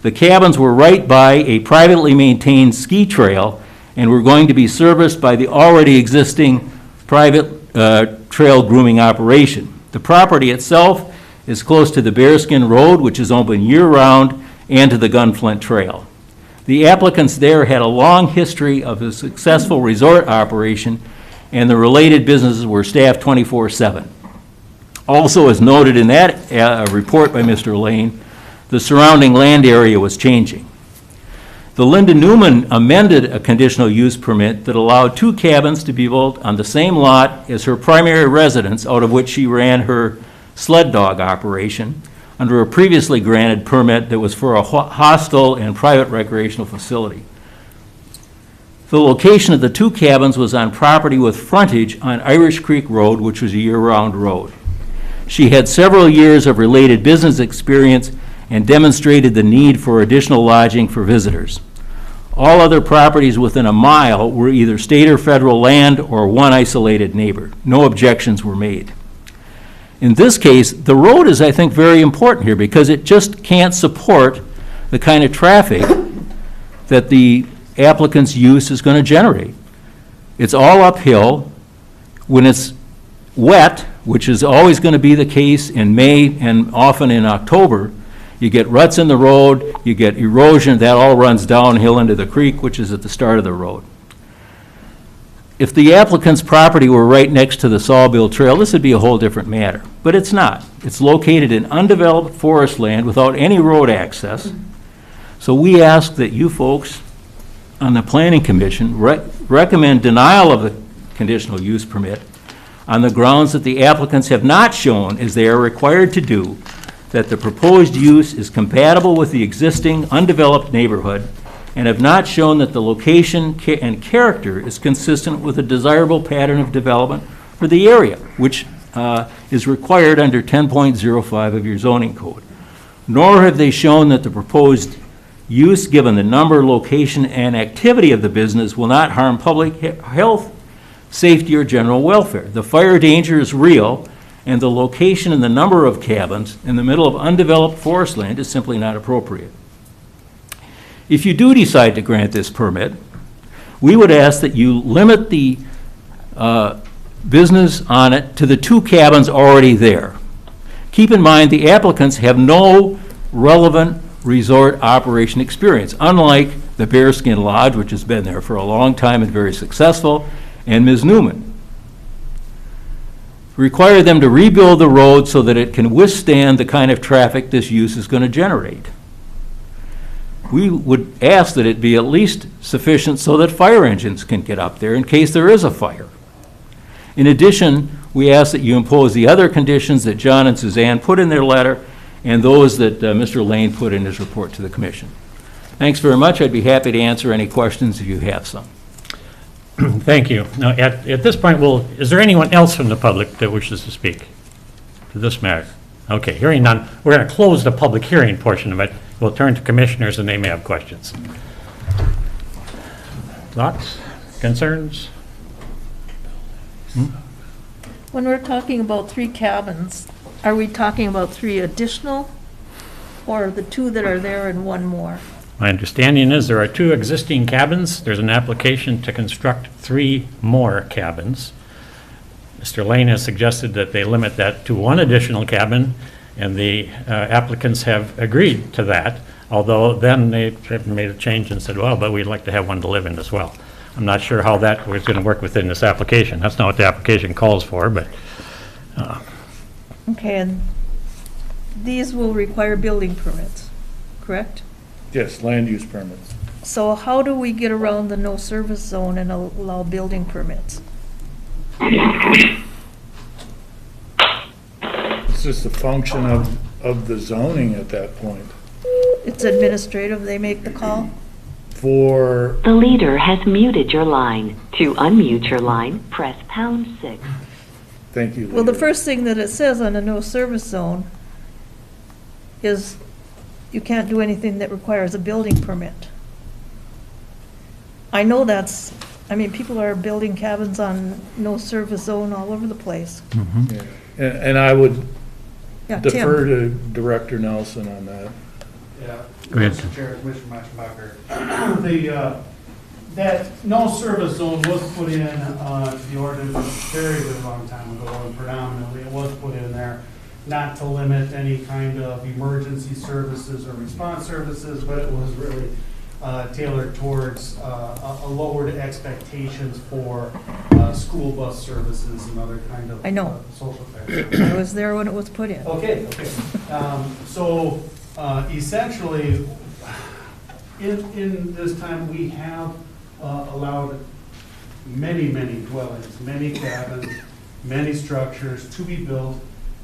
The cabins were right by a privately maintained ski trail and were going to be serviced by the already existing private trail grooming operation. The property itself is close to the Bearskin Road, which is open year-round, and to the Gunflint Trail. The applicants there had a long history of a successful resort operation, and the related businesses were staffed 24/7. Also, as noted in that report by Mr. Lane, the surrounding land area was changing. The Linda Newman amended a conditional use permit that allowed 2 cabins to be built on the same lot as her primary residence, out of which she ran her sled dog operation, under a previously granted permit that was for a hostel and private recreational facility. The location of the 2 cabins was on property with frontage on Irish Creek Road, which was a year-round road. She had several years of related business experience and demonstrated the need for additional lodging for visitors. All other properties within a mile were either state or federal land or 1 isolated neighbor. No objections were made. In this case, the road is, I think, very important here because it just can't support the kind of traffic that the applicant's use is going to generate. It's all uphill. When it's wet, which is always going to be the case in May and often in October, you get ruts in the road, you get erosion, that all runs downhill into the creek, which is at the start of the road. If the applicant's property were right next to the Sawbill Trail, this would be a whole different matter, but it's not. It's located in undeveloped forest land without any road access. So we ask that you folks on the Planning Commission recommend denial of the conditional use permit on the grounds that the applicants have not shown, as they are required to do, that the proposed use is compatible with the existing undeveloped neighborhood and have not shown that the location and character is consistent with a desirable pattern of development for the area, which is required under 10.05 of your zoning code. Nor have they shown that the proposed use, given the number, location, and activity of the business, will not harm public health, safety, or general welfare. The fire danger is real, and the location and the number of cabins in the middle of undeveloped forest land is simply not appropriate. If you do decide to grant this permit, we would ask that you limit the business on it to the 2 cabins already there. Keep in mind the applicants have no relevant resort operation experience, unlike the Bearskin Lodge, which has been there for a long time and very successful, and Ms. Newman. Require them to rebuild the road so that it can withstand the kind of traffic this use is going to generate. We would ask that it be at least sufficient so that fire engines can get up there in case there is a fire. In addition, we ask that you impose the other conditions that John and Suzanne put in their letter and those that Mr. Lane put in his report to the commission. Thanks very much. I'd be happy to answer any questions if you have some. Thank you. Now, at this point, is there anyone else from the public that wishes to speak to this matter? Okay, hearing none, we're going to close the public hearing portion of it. We'll turn to commissioners and they may have questions. Thoughts, concerns? When we're talking about 3 cabins, are we talking about 3 additional or the 2 that are there and 1 more? My understanding is there are 2 existing cabins. There's an application to construct 3 more cabins. Mr. Lane has suggested that they limit that to 1 additional cabin, And the applicants have agreed to that, although then they have made a change and said, well, but we'd like to have one to live in as well. I'm not sure how that was going to work within this application. That's not what the application calls for, but Okay, and these will require building permits, correct? Yes, land use permits. So how do we get around the no service zone and allow building permits? It's just a function of the zoning at that point. It's administrative, they make the call? For, The leader has muted your line. To unmute your line, press #6. thank you, Well, the Leader. first thing that it says on a no service zone is you can't do anything that requires a building permit. I know people are building cabins on no service zone all over the place. Yeah. And I would Yeah, defer Tim, to Director Nelson on that. Yeah. Go ahead. Mr. Chair, Commissioner Matschbacher. That no service zone was put in, the ordinance a very, very long time ago, and predominantly it was put in there not to limit any kind of emergency services or response services, but it was really tailored towards a lowered expectations for school bus services and other kind of I know. social factors. I was there when it was put in. Okay. So essentially, in this time, we have allowed many dwellings, many cabins, many structures to be built.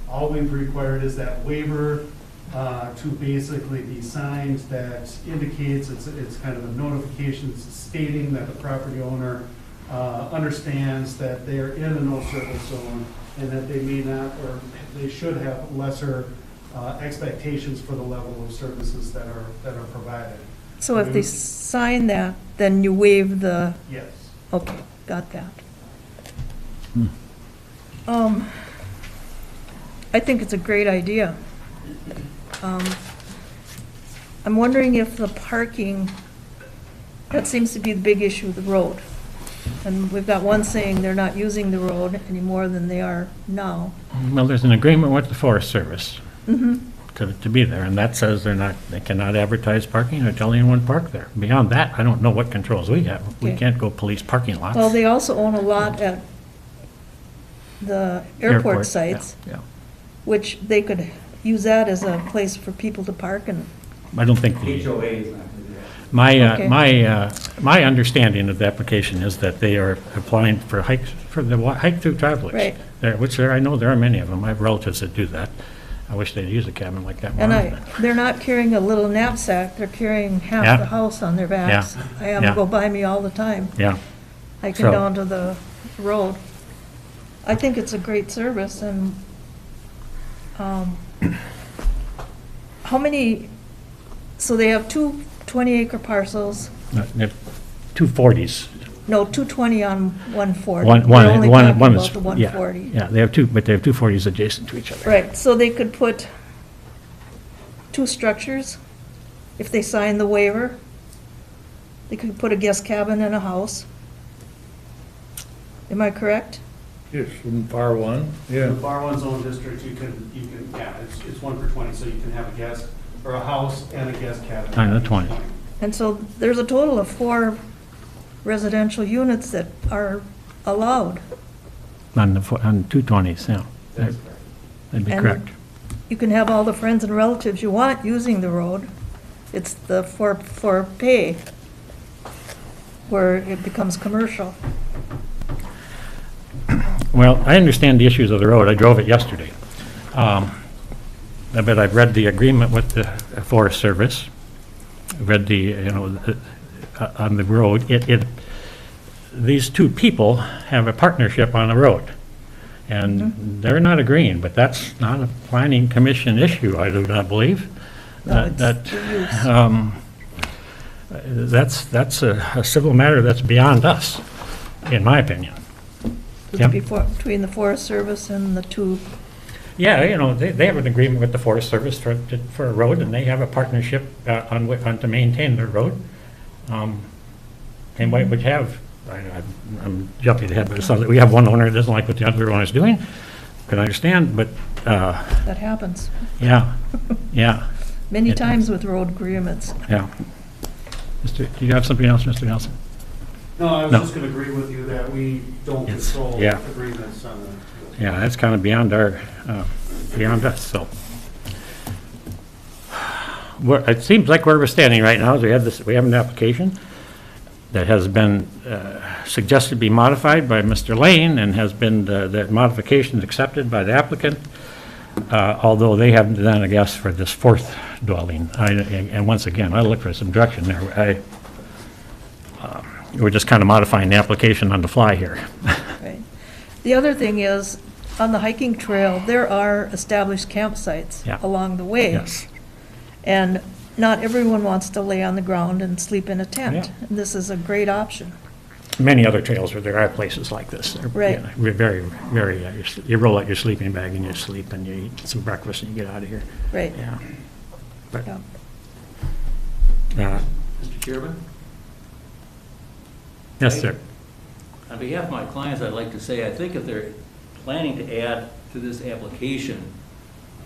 All we've required is that waiver to basically be signed that indicates it's kind of a notification stating that the property owner understands that they are in a no service zone and that they may not, or they should have lesser expectations for the level of services that are provided. So if they sign that, then you waive the, Yes. okay, got that. I think it's a great idea. I'm wondering if the parking, that seems to be the big issue with the road. And we've got one saying they're not using the road any more than they are now. well, there's an agreement with the Forest Service Mm-hmm. to be there, and that says they cannot advertise parking or tell anyone to park there. Beyond that, I don't know what controls we have. We Okay. can't go police parking lots. Well, they also own a lot at the airport sites, Yeah. which they could use that as a place for people to park and, I don't think the. HOA is not going to do that. Okay. My understanding of the application is that they are applying for the hike-through travelers. Right. I know there are many of them. I have relatives that do that. I wish they'd use a cabin like that more and often. they're not carrying a little knapsack, they're carrying half Yeah. the house on their backs. Yeah. I have Yeah. them go by me all the time, Yeah, hiking So- down to the road. I think it's a great service and, how many, so they have two 20-acre parcels, They have 240s. no, 220 on 140. One We're only is, talking about the 140. Yeah, they have 240s adjacent to each other. Right, so they could put two structures, if they sign the waiver. They could put a guest cabin and a house. Am I correct? Yes, from FAR 1, yeah. The Bar One Zone District, you can, yeah, it's 1 for 20, so you can have a guest, or a house and a guest cabin. On the 20. And so there's a total of 4 residential units that are allowed. On 220s, yeah. That's That'd be And correct. You can have all the friends and relatives you want using the road. It's the for pay where it becomes commercial. Well, I understand the issues of the road. I drove it yesterday. But I've read the agreement with the Forest Service, read on the road. These two people have a partnership on the road, and they're not agreeing, but that's not a planning commission issue, I do not believe. No, it's That- the use. That's a civil matter that's beyond us, in my opinion. It's between the Forest Service and the two. Yeah, they have an agreement with the Forest Service for a road, and they have a partnership on to maintain their road. And what we have, I'm jumping ahead, but it sounds like we have one owner that doesn't like what the other owner is doing. could understand, but, That happens yeah, yeah, many It times with road agreements. yeah. Do you have something else, Mr. Nelson? No, I was No. just gonna agree with you that we don't It's- control yeah. agreements on the. Yeah, that's kind of beyond beyond us, so. It seems like where we're standing right now is we have an application that has been suggested to be modified by Mr. Lane and has been, that modification accepted by the applicant, although they haven't done, I guess, for this fourth dwelling. And once again, I look for some direction there. We're just kind of modifying the application on the fly here. Right. The other thing is, on the hiking trail, there are established campsites Yeah. along the way. Yes. And not everyone wants to lay on the ground and sleep in a tent. Yeah. And this is a great option. Many other trails where there are places like this. They're, Right. you know, we're very, very, you roll out your sleeping bag and you sleep and you eat some breakfast and you get out of here. Right. Yeah. But, Yeah. Mr. Chairman? yes, sir. On behalf of my clients, I'd like to say, I think if they're planning to add to this application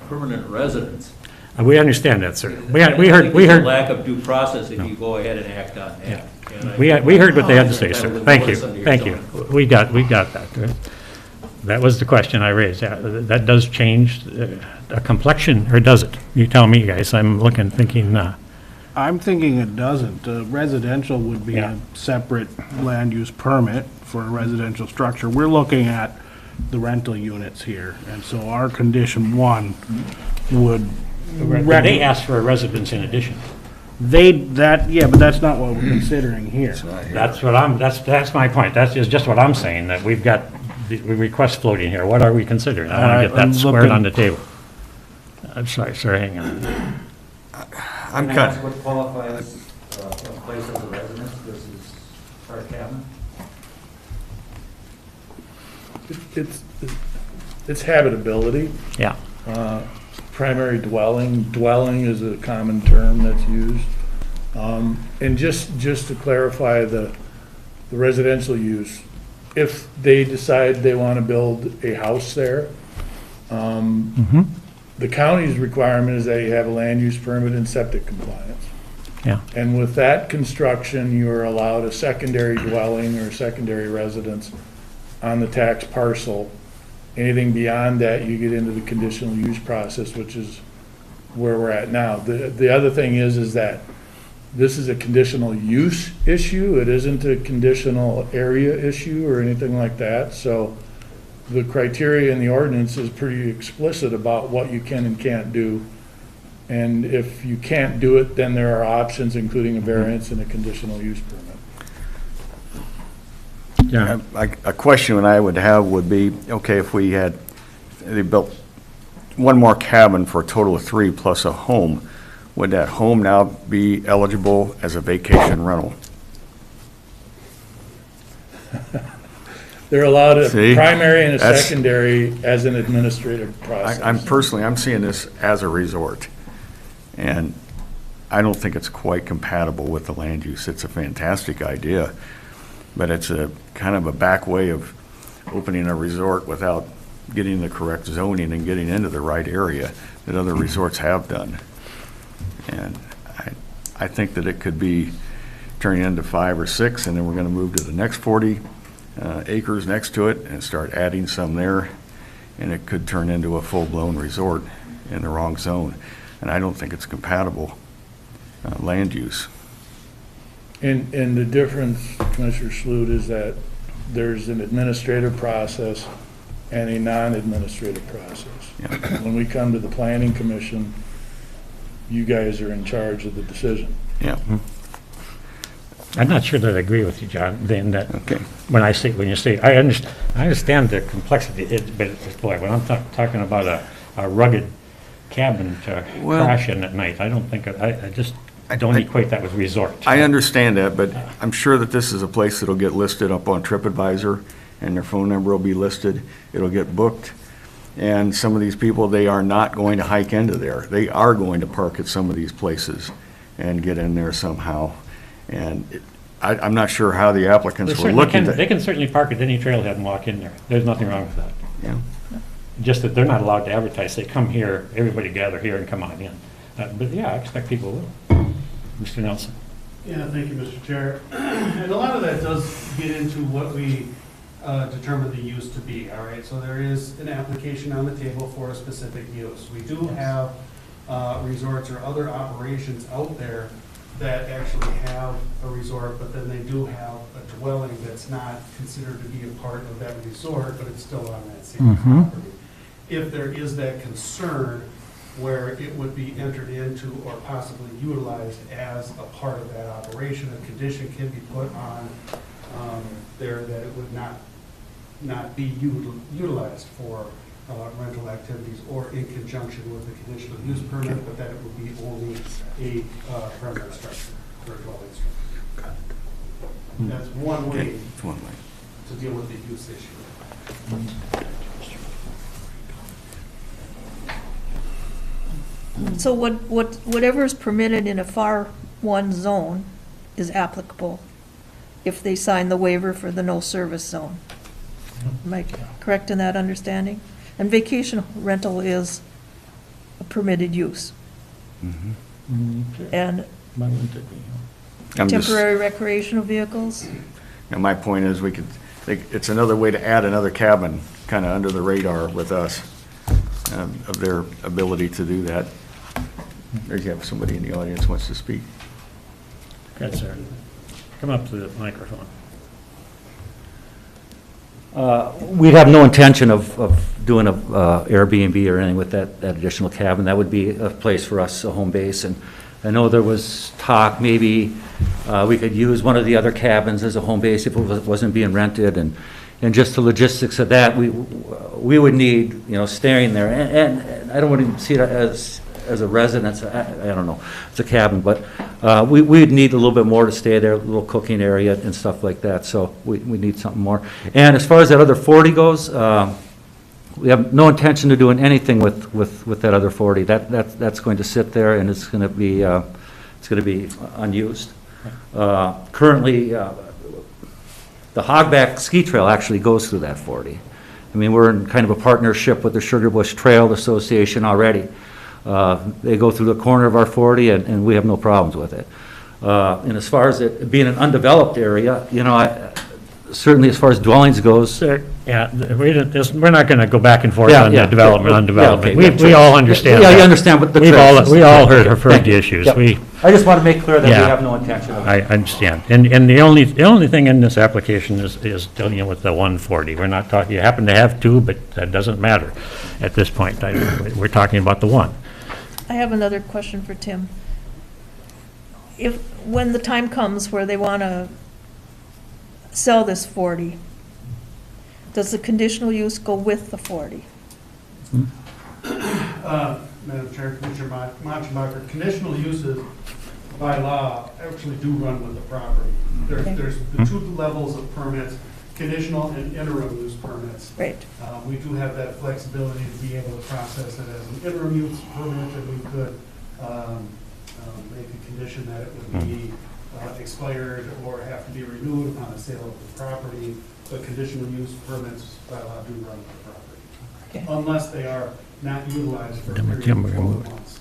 permanent residence. We understand that, sir. We I heard, think we there's a heard, lack of due process if you go ahead and act on that. And I- we heard what they had to say, I sir. would Thank you, listen to your thank you. tone. We got that. That was the question I raised. Yeah, that does change a complexion, or does it? You tell me, guys. I'm looking, thinking, I'm thinking it doesn't. Residential would be Yeah. a separate land use permit for a residential structure. We're looking at the rental units here, and so our condition 1 would. they asked for a residence in addition. Yeah, but that's not what we're considering here. That's what that's my point. That's just what I'm saying, that we've got the request floating here. What are we considering? I want to get I'm that squared looking- on the table. I'm sorry, sir, hang on. I'm Can I kind ask what qualifies a place as a residence versus our cabin? It's habitability. Yeah. Primary dwelling is a common term that's used. And just to clarify the residential use, if they decide they want to build a house there, the county's requirement is that you have a land use permit and septic compliance. Yeah. And with that construction, you are allowed a secondary dwelling or secondary residence on the tax parcel. Anything beyond that, you get into the conditional use process, which is where we're at now. The other thing is that this is a conditional use issue. It isn't a conditional area issue or anything like that. So the criteria in the ordinance is pretty explicit about what you can and can't do. And if you can't do it, then there are options, including a variance and a conditional use permit. Yeah. A question I would have would be, okay, if they built one more cabin for a total of 3 plus a home, would that home now be eligible as a vacation rental? They're allowed a See? primary and a That's- secondary as an administrative process. I'm seeing this as a resort, and I don't think it's quite compatible with the land use. It's a fantastic idea, but it's a kind of a back way of opening a resort without getting the correct zoning and getting into the right area that other resorts have done. And I think that it could be turning into 5 or 6, and then we're gonna move to the next 40 acres next to it and start adding some there, and it could turn into a full-blown resort in the wrong zone. And I don't think it's compatible land use. And the difference, Commissioner Sloot, is that there's an administrative process and a non-administrative process. Yeah. When we come to the planning commission, you guys are in charge of the decision. Yeah. I'm not sure that I agree with you, John, then that, Okay. when you say, I understand the complexity, but boy, when I'm talking about a rugged cabin to Well- crash in at night, I don't think, I just don't equate that with resort. I understand that, but I'm sure that this is a place that'll get listed up on TripAdvisor, and their phone number will be listed, it'll get booked, and some of these people, they are not going to hike into there. They are going to park at some of these places and get in there somehow. And I'm not sure how the applicants were looking at They can certainly park at any trailhead and walk in there. There's nothing wrong with that. Yeah. just that they're not allowed to advertise. They come here, everybody gather here and come on in. But yeah, I expect people will. Mr. Nelson? Yeah, thank you, Mr. Chair. And a lot of that does get into what we determine the use to be, all right? So there is an application on the table for a specific use. We do have resorts or other operations out there that actually have a resort, but then they do have a dwelling that's not considered to be a part of that resort, but it's still on that same property. If there is that concern where it would be entered into or possibly utilized as a part of that operation, a condition can be put on there that it would not be utilized for rental activities or in conjunction with the conditional use permit, but that it would be only a permanent structure or a dwelling structure. That's one way to deal with the use issue. So whatever is permitted in a FAR 1 zone is applicable if they sign the waiver for the no service zone. Am I correct in that understanding? And vacation rental is a permitted use. And temporary recreational vehicles? And my point is, it's another way to add another cabin, kind of under the radar with us, of their ability to do that. There you have somebody in the audience who wants to speak. Good, sir. Come up to the microphone. We'd have no intention of doing a Airbnb or anything with that additional cabin. That would be a place for us, a home base. And I know there was talk, maybe we could use one of the other cabins as a home base if it wasn't being rented. And just the logistics of that, we would need, staying there. And I don't want to see it as a residence, I don't know, it's a cabin, but we'd need a little bit more to stay there, a little cooking area and stuff like that, so we need something more. And as far as that other 40 goes, we have no intention of doing anything with that other 40. That's going to sit there and it's going to be unused. Currently, the Hogback Ski Trail actually goes through that 40. I mean, we're in kind of a partnership with the Sugar Bush Trail Association already. They go through the corner of our 40, and we have no problems with it. And as far as it being an undeveloped area, certainly as far as dwellings goes. Yeah, we're not going to go back and forth on the development, undevelopment. Okay, we all understand Yeah, that. you understand what the we all heard the issues. Yep. I just want to make clear that we have no intention of it. I understand. And the only thing in this application is dealing with the 140. We're not talking, you happen to have two, but that doesn't matter at this point. We're talking about the one. I have another question for Tim. When the time comes where they want to sell this 40, does the conditional use go with the 40? Madam Chair, Commissioner Monchbacher, conditional uses by law actually do run with the property. There's the two levels of permits, conditional and interim use permits. Right. We do have that flexibility to be able to process it as an interim use permit, and we could make a condition that it would be expired or have to be renewed upon the sale of the property. But conditional use permits by law do run with the property. Okay. Unless they are not utilized for a period of 12 months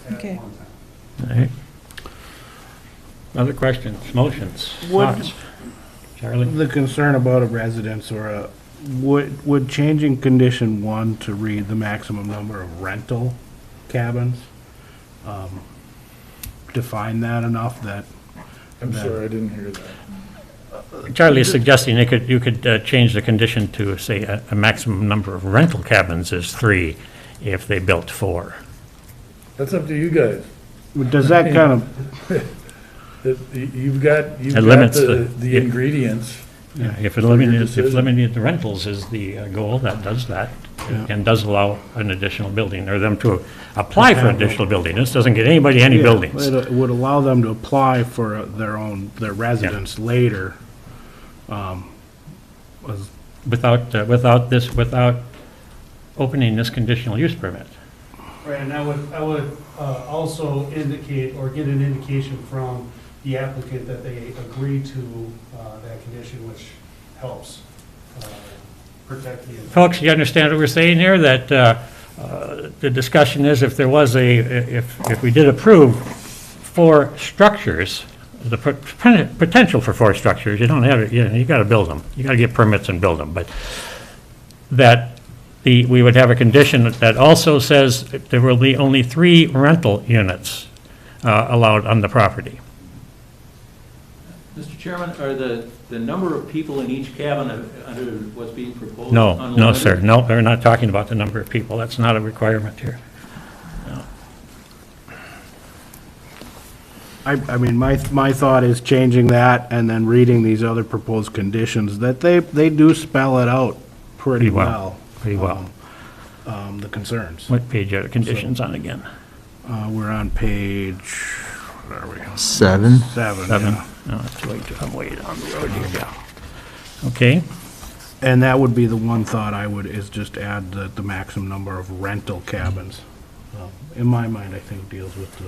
at Okay. one time. All right. Other questions, motions, thoughts? Charlie? The concern about a residence or would changing condition 1 to read the maximum number of rental cabins define that enough that? I'm sorry, I didn't hear that. Charlie is suggesting you could change the condition to, say, a maximum number of rental cabins is 3 if they built 4. That's up to you guys. Does that kind of? You've got limits the ingredients. Yeah, if limiting the rentals is the goal, that does that, and does allow an additional building, or them to apply for additional building. This doesn't get anybody any buildings. It would allow them to apply for their residence later. Without opening this conditional use permit. Right, and I would also indicate or get an indication from the applicant that they agree to that condition, which helps protect the. Folks, you understand what we're saying here? That the discussion is if there was if we did approve 4 structures, the potential for 4 structures, you don't have it, you got to build them. You got to get permits and build them. But that we would have a condition that also says there will be only 3 rental units allowed on the property. Mr. Chairman, are the number of people in each cabin under what's being proposed? No, unlimited? sir. No, we're not talking about the number of people. That's not a requirement here. No. I mean, my thought is changing that and then reading these other proposed conditions, that they do spell it out pretty well. Pretty well. The concerns. What page are the conditions on again? We're on page, where are we? 7. 7. 7. Yeah. No, I'm way down the road here, yeah. Okay, And that would be the one thought I would, is just add the maximum number of rental cabins. In my mind, I think deals with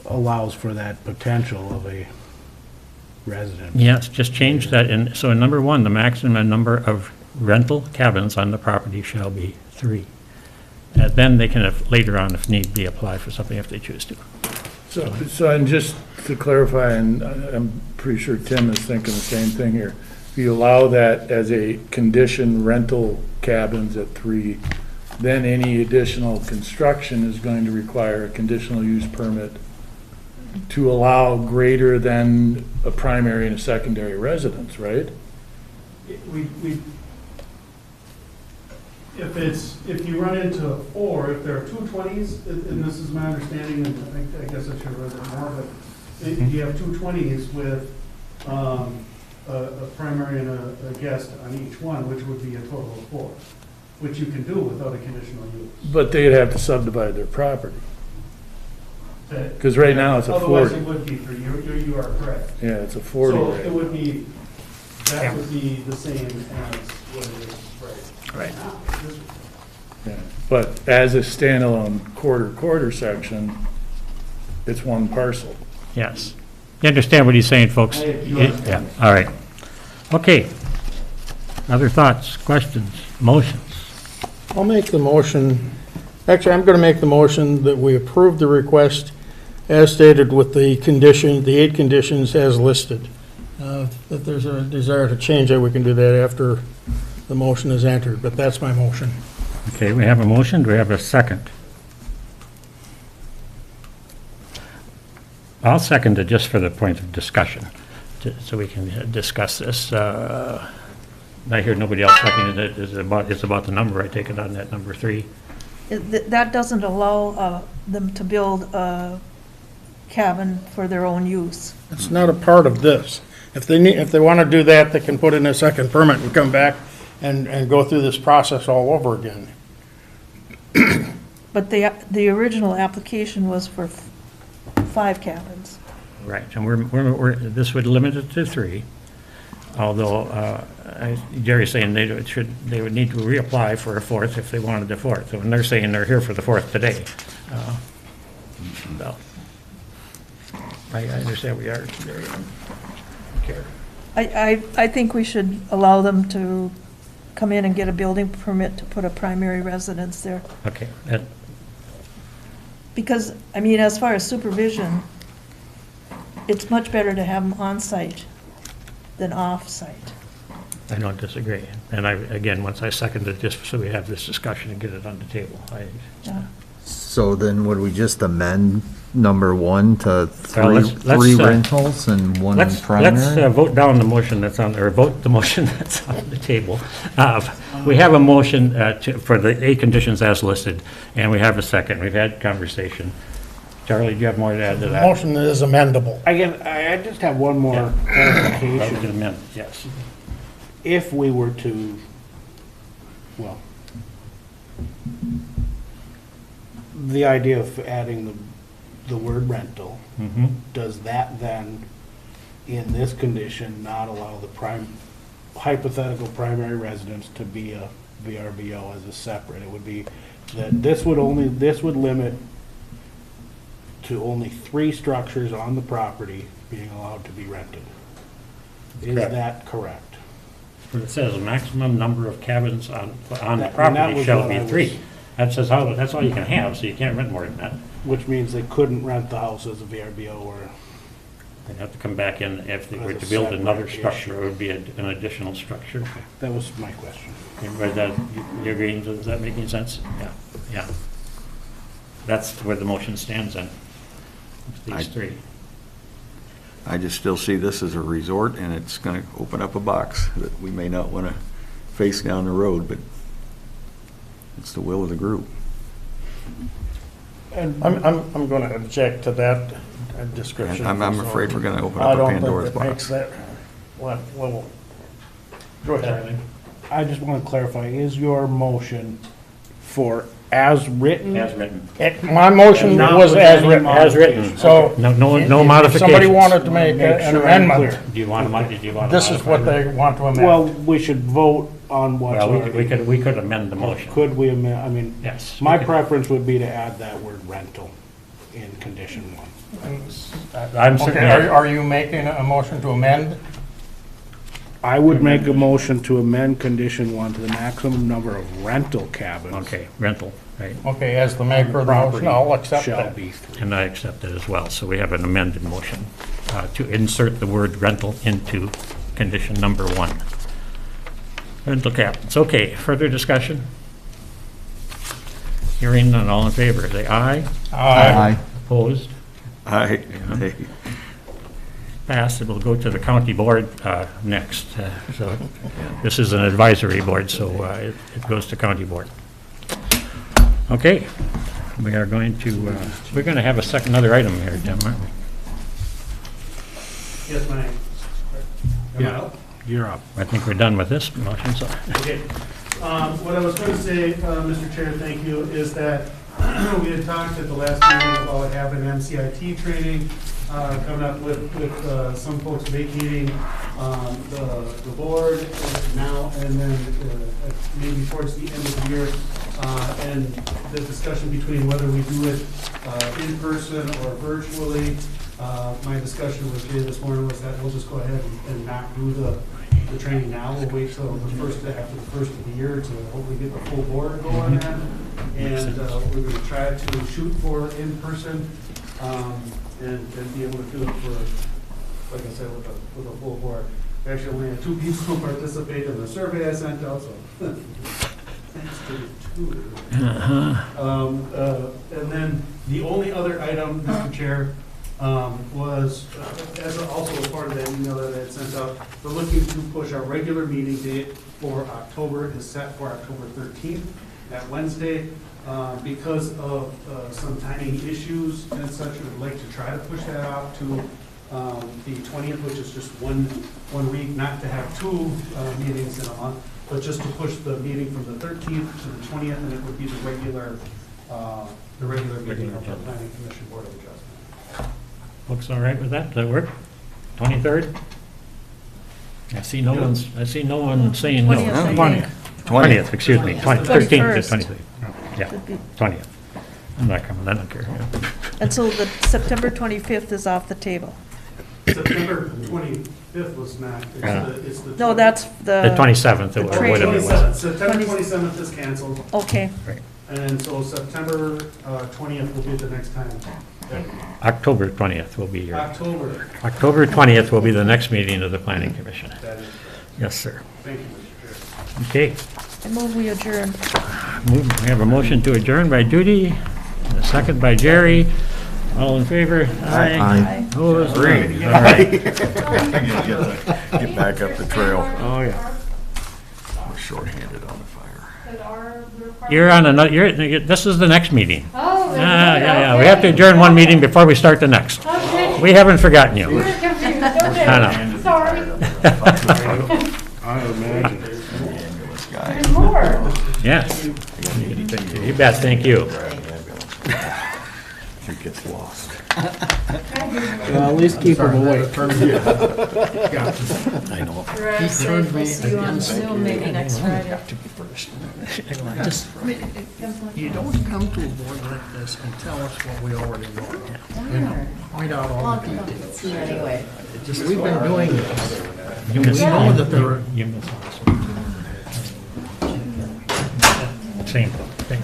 allows for that potential of a residence. yes, just change that, so in number 1, the maximum number of rental cabins on the property shall be 3. And then they can, later on, if need be, apply for something if they choose to. So and just to clarify, and I'm pretty sure Tim is thinking the same thing here. If you allow that as a condition, rental cabins at 3, then any additional construction is going to require a conditional use permit to allow greater than a primary and a secondary residence, right? If you run into 4, if there are 220s, and this is my understanding, and I guess I should have read it more, but if you have 220s with a primary and a guest on each one, which would be a total of 4, which you can do without a conditional use. But they'd have to subdivide their property. Because right now it's a 40. Otherwise it would be 3, you are correct. Yeah, it's a 40 So rate. it would be, that would be the same as what it is right now. Yeah. But as a standalone quarter section, it's one parcel. Yes. You understand what he's saying, folks? Yeah, all right. Okay. Other thoughts, questions, motions? I'll make the motion, actually, I'm going to make the motion that we approve the request as stated with the condition, the 8 conditions as listed. If there's a desire to change it, we can do that after the motion is entered, but that's my motion. Okay, we have a motion. Do we have a second? I'll second it just for the point of discussion, so we can discuss this. I hear nobody else seconded it. It's about the number, I take it, on that number 3. That doesn't allow them to build a cabin for their own use. It's not a part of this. If they want to do that, they can put in a second permit and come back and go through this process all over again. But the original application was for 5 cabins. Right, and this would limit it to 3, although Jerry's saying they would need to reapply for a 4th if they wanted the 4th, and they're saying they're here for the 4th today. So, I understand we are, Jerry. I think we should allow them to come in and get a building permit to put a primary residence there. Okay. Because, I mean, as far as supervision, it's much better to have them on-site than off-site. I don't disagree. And again, once I second it, just so we have this discussion and get it on the table. Yeah. So then would we just amend number 1 to 3 let's, rentals and 1 primary? Let's vote down the motion that's on, or vote the motion that's on the table. We have a motion for the 8 conditions as listed, and we have a second. We've had conversation. Charlie, do you have more to add to The that? motion is amendable. I just have one more clarification. Amendment, yes. If we were to, well, the idea of adding the word rental, does that then, in this condition, not allow the hypothetical primary residence to be a VRBO as a separate? It would be that this would limit to only 3 structures on the property being allowed to be rented. Is that correct? But it says maximum number of cabins on the That property was shall what be I was- 3. That says how, that's all you can have, so you can't rent more than that. Which means they couldn't rent the house as a VRBO or, They'd have to come back in if they were As a to build another separate structure, it would be an additional structure. that was my question. Everybody, you agreeing, does that making sense? Yeah, yeah. That's where the motion stands then. These I- 3. I just still see this as a resort, and it's gonna open up a box that we may not wanna face down the road, but it's the will of the group. And I'm going to object to that description. I'm afraid we're gonna open I up a don't Pandora's think it makes box. that, well, go ahead, Eileen. I just want to clarify, is your motion for as written? As written. My motion Not was with as any written. As written. So. No if modifications. Somebody wanted to make Make an sure I'm amendment. clear. Do you want to? This is what they want to amend. Well, we should vote on what's Well, already. we could amend the motion. Could we amend, I mean, Yes. my we could. preference would be to add that word rental in condition 1. I'm Okay, certainly. are you making a motion to amend? I would make a motion to amend condition 1 to the maximum number of rental cabins. Okay, rental, right. Okay, as the maker of the motion, I'll accept Shall that. be 3. And I accept it as well. So we have an amended motion to insert the word rental into condition number 1. Rental cabins. Okay, further discussion? Hearing none, all in favor, say aye. Aye. Opposed? Hey, Passed. It will go to the county board next. So this is an advisory board, so it goes to county board. Okay, we are going to, we're going to have another item here, Tim, aren't we? Yes, ma'am. Yeah, you're up. I think we're done with this motion, so. Okay. What I was going to say, Mr. Chair, thank you, is that we had talked at the last meeting about having MCIT training, coming up with some folks vacating the board now and then maybe towards the end of the year. And the discussion between whether we do it in person or virtually. My discussion with Jay this morning was that we'll just go ahead and not do the training now. We'll wait till after the first of the year to hopefully get the full board going on that. And we're going to try to shoot for in person and be able to do it for, like I said, with a full board. We actually only had 2 people who participated in the survey I sent out, so thanks to the 2. And then the only other item, Mr. Chair, was, as also as part of that email that I had sent out, we're looking to push our regular meeting date for October is set for October 13th, that Wednesday. Because of some timing issues and such, we'd like to try to push that off to the 20th, which is just one week, not to have 2 meetings in a month, but just to push the meeting from the 13th to the 20th, and it would be the regular meeting of the Planning Commission Board of Adjustment. Looks all right with that? Does that work? 23rd? I see no one saying no. 20th. 20th, excuse me, 13th to 21st. 23rd. Yeah, 20th. I'm not coming, I don't care. And so the September 25th is off the table. September 25th was not, it's the. No, that's The 27th or trade- whatever it 27th. was. September 27th is canceled, Okay. and so September 20th will be the next time. October 20th will be your, October. October 20th will be the next meeting of the Planning Commission. That is, Yes, sir. thank you, Mr. Chair. Okay, I move we adjourn. we have a motion to adjourn by Judy, and a second by Jerry. All in favor? Aye. Opposed? All Great. right. Get back up the trail. Oh, yeah. We're shorthanded on the fire. You're on another, this is the next meeting. Oh, Yeah. We have to adjourn one meeting before we start the next. Okay. We haven't forgotten you. We're confused, okay. I know. Sorry. I imagine. Ambulance guy. There's more. Yes. You bet, thank you. He gets lost. Well, at least keep them away. I know. We'll see you on Zoom maybe next Friday. first. Just, you don't come to a board like this and tell us what we already know. You know, point out all the details. Anyway. Just, we've been doing this. You We missed know that there are, You missed Same thing.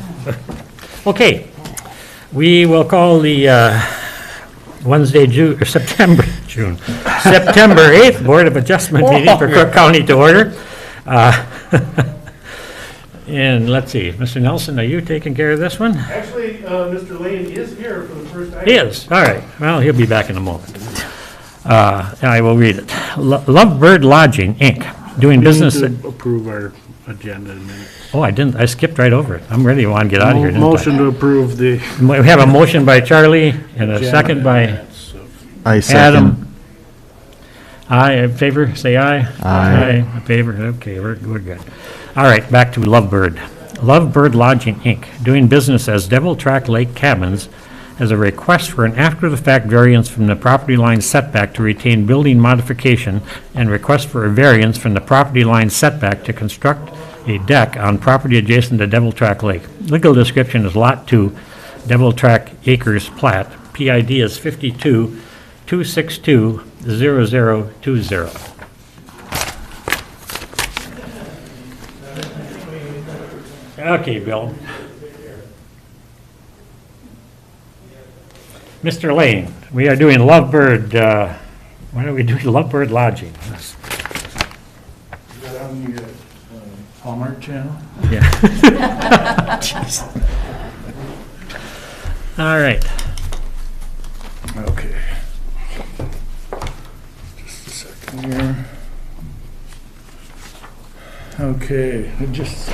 Okay, we will call the Wednesday, September 8th Board of Adjustment meeting for Cook County to order. And let's see, Mr. Nelson, are you taking care of this one? Actually, Mr. Lane is here for the first time. He is, all right. Well, he'll be back in a moment. I will read it. Lovebird Lodging, Inc., doing business. To approve our agenda in minutes. Oh, I didn't, I skipped right over it. I'm ready to want to get out of here, didn't I? Motion to approve the. We have a motion by Charlie and a second by I second. Adam. Aye, in favor, say aye. Aye. In favor, okay, we're good. All right, back to Lovebird. Lovebird Lodging, Inc., doing business as Devil Track Lake Cabins, has a request for an after-the-fact variance from the property line setback to retain building modification and request for a variance from the property line setback to construct a deck on property adjacent to Devil Track Lake. Legal description is Lot 2, Devil Track Acres Plat. PID is 52-262-0020. Okay, Bill. Mr. Lane, we are doing Lovebird, why are we doing Lovebird Lodging? Is that on the Hallmark channel? Yeah. Jeez. All right. Okay. Just a second here. Okay, it's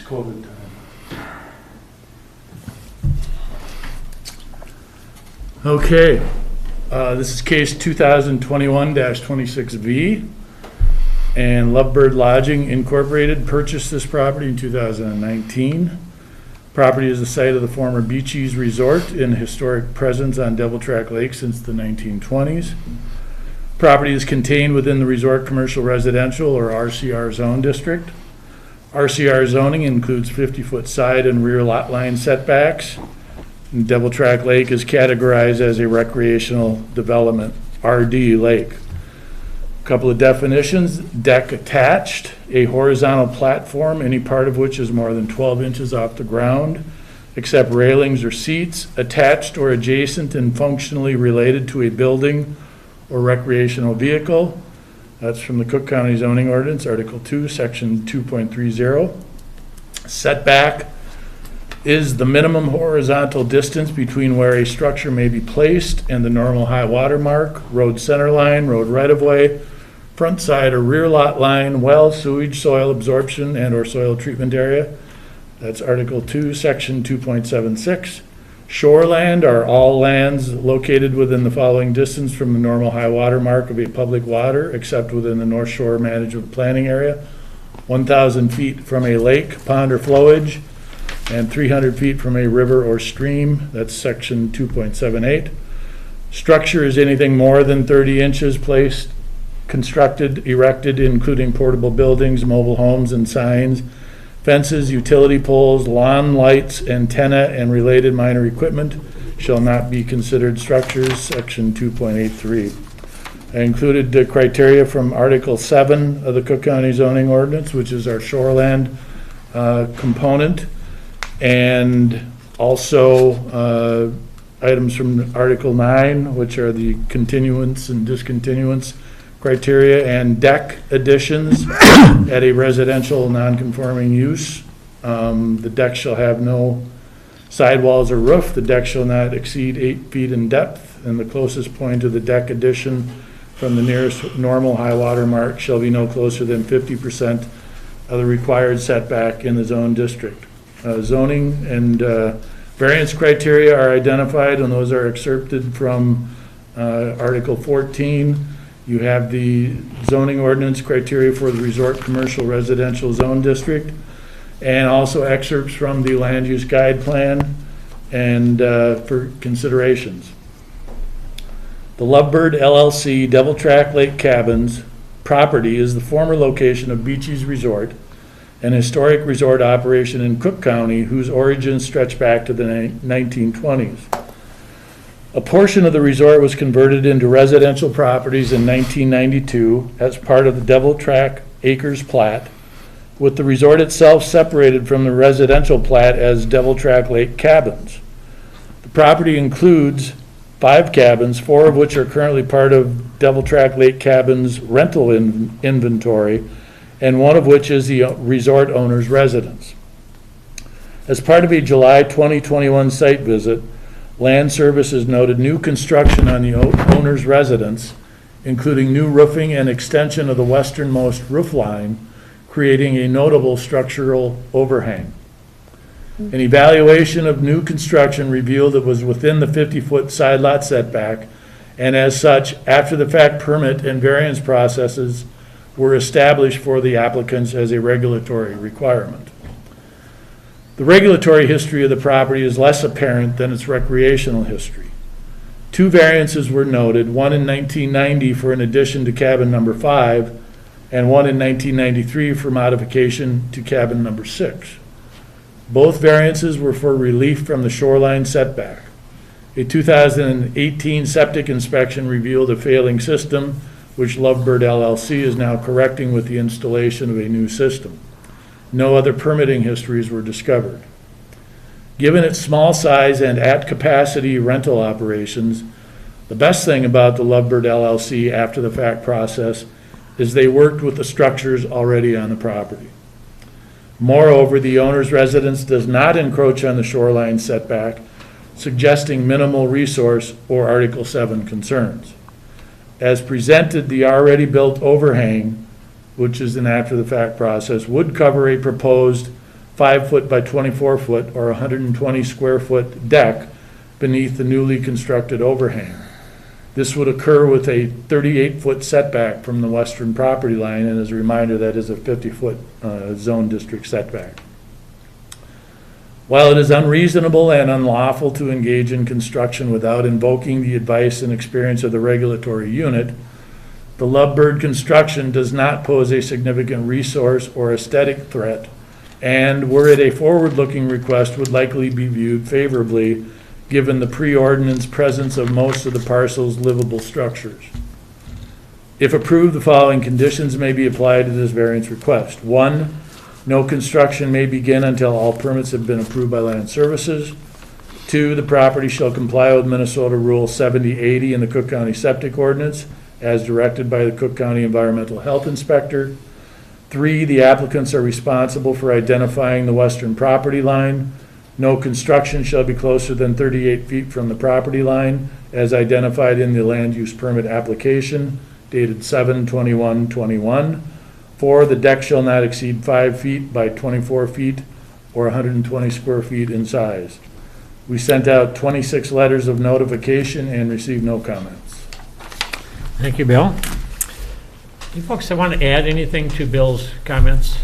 COVID time. Okay, this is case 2021-26V, and Lovebird Lodging Incorporated purchased this property in 2019. Property is the site of the former Beaches Resort and historic presence on Devil Track Lake since the 1920s. Property is contained within the Resort Commercial Residential, or RCR zone district. RCR zoning includes 50-foot side and rear lot line setbacks. Devil Track Lake is categorized as a recreational development, RD lake. Couple of definitions: deck attached, a horizontal platform, any part of which is more than 12 inches off the ground, except railings or seats, attached or adjacent and functionally related to a building or recreational vehicle. That's from the Cook County Zoning Ordinance, Article 2, Section 2.30. Setback is the minimum horizontal distance between where a structure may be placed and the normal high water mark, road center line, road right-of-way, front side or rear lot line, well, sewage, soil absorption, and or soil treatment area. That's Article 2, Section 2.76. Shoreland are all lands located within the following distance from the normal high water mark of a public water, except within the North Shore Management Planning Area, 1,000 feet from a lake, pond, or flowage, and 300 feet from a river or stream. That's Section 2.78. Structure is anything more than 30 inches placed, constructed, erected, including portable buildings, mobile homes, and signs, fences, utility poles, lawn lights, antenna, and related minor equipment shall not be considered structures, Section 2.83. I included the criteria from Article 7 of the Cook County Zoning Ordinance, which is our shoreland component, and also items from Article 9, which are the continuance and discontinuance criteria, and deck additions at a residential non-conforming use. The deck shall have no sidewalls or roof. The deck shall not exceed 8 feet in depth, and the closest point of the deck addition from the nearest normal high water mark shall be no closer than 50% of the required setback in the zone district. Zoning and variance criteria are identified, and those are excerpted from Article 14. You have the zoning ordinance criteria for the Resort Commercial Residential Zone District, and also excerpts from the Land Use Guide Plan and for considerations. The Lovebird LLC Devil Track Lake Cabins property is the former location of Beachy's Resort, an historic resort operation in Cook County whose origins stretch back to the 1920s. A portion of the resort was converted into residential properties in 1992 as part of the Devil Track Acres Plat, with the resort itself separated from the residential plat as Devil Track Lake Cabins. The property includes 5 cabins, 4 of which are currently part of Devil Track Lake Cabins rental inventory, and 1 of which is the resort owner's residence. As part of a July 2021 site visit, Land Services noted new construction on the owner's residence, including new roofing and extension of the westernmost roof line, creating a notable structural overhang. An evaluation of new construction revealed it was within the 50-foot side lot setback, and as such, after-the-fact permit and variance processes were established for the applicants as a regulatory requirement. The regulatory history of the property is less apparent than its recreational history. 2 variances were noted, one in 1990 for an addition to cabin number 5, and one in 1993 for modification to cabin number 6. Both variances were for relief from the shoreline setback. A 2018 septic inspection revealed a failing system, which Lovebird LLC is now correcting with the installation of a new system. No other permitting histories were discovered. Given its small size and at-capacity rental operations, the best thing about the Lovebird LLC after-the-fact process is they worked with the structures already on the property. Moreover, the owner's residence does not encroach on the shoreline setback, suggesting minimal resource or Article 7 concerns. As presented, the already built overhang, which is an after-the-fact process, would cover a proposed 5-foot by 24-foot or 120 square foot deck beneath the newly constructed overhang. This would occur with a 38-foot setback from the western property line, and as a reminder, that is a 50-foot zone district setback. While it is unreasonable and unlawful to engage in construction without invoking the advice and experience of the regulatory unit, the Lovebird construction does not pose a significant resource or aesthetic threat, and were it a forward-looking request, would likely be viewed favorably given the pre-ordinance presence of most of the parcel's livable structures. If approved, the following conditions may be applied to this variance request. 1, no construction may begin until all permits have been approved by Land Services. 2, the property shall comply with Minnesota Rule 7080 in the Cook County Septic Ordinance as directed by the Cook County Environmental Health Inspector. 3, the applicants are responsible for identifying the western property line. No construction shall be closer than 38 feet from the property line as identified in the land use permit application dated 7/21/21. 4, the deck shall not exceed 5 feet by 24 feet or 120 square feet in size. We sent out 26 letters of notification and received no comments. Thank you, Bill. You folks that want to add anything to Bill's comments?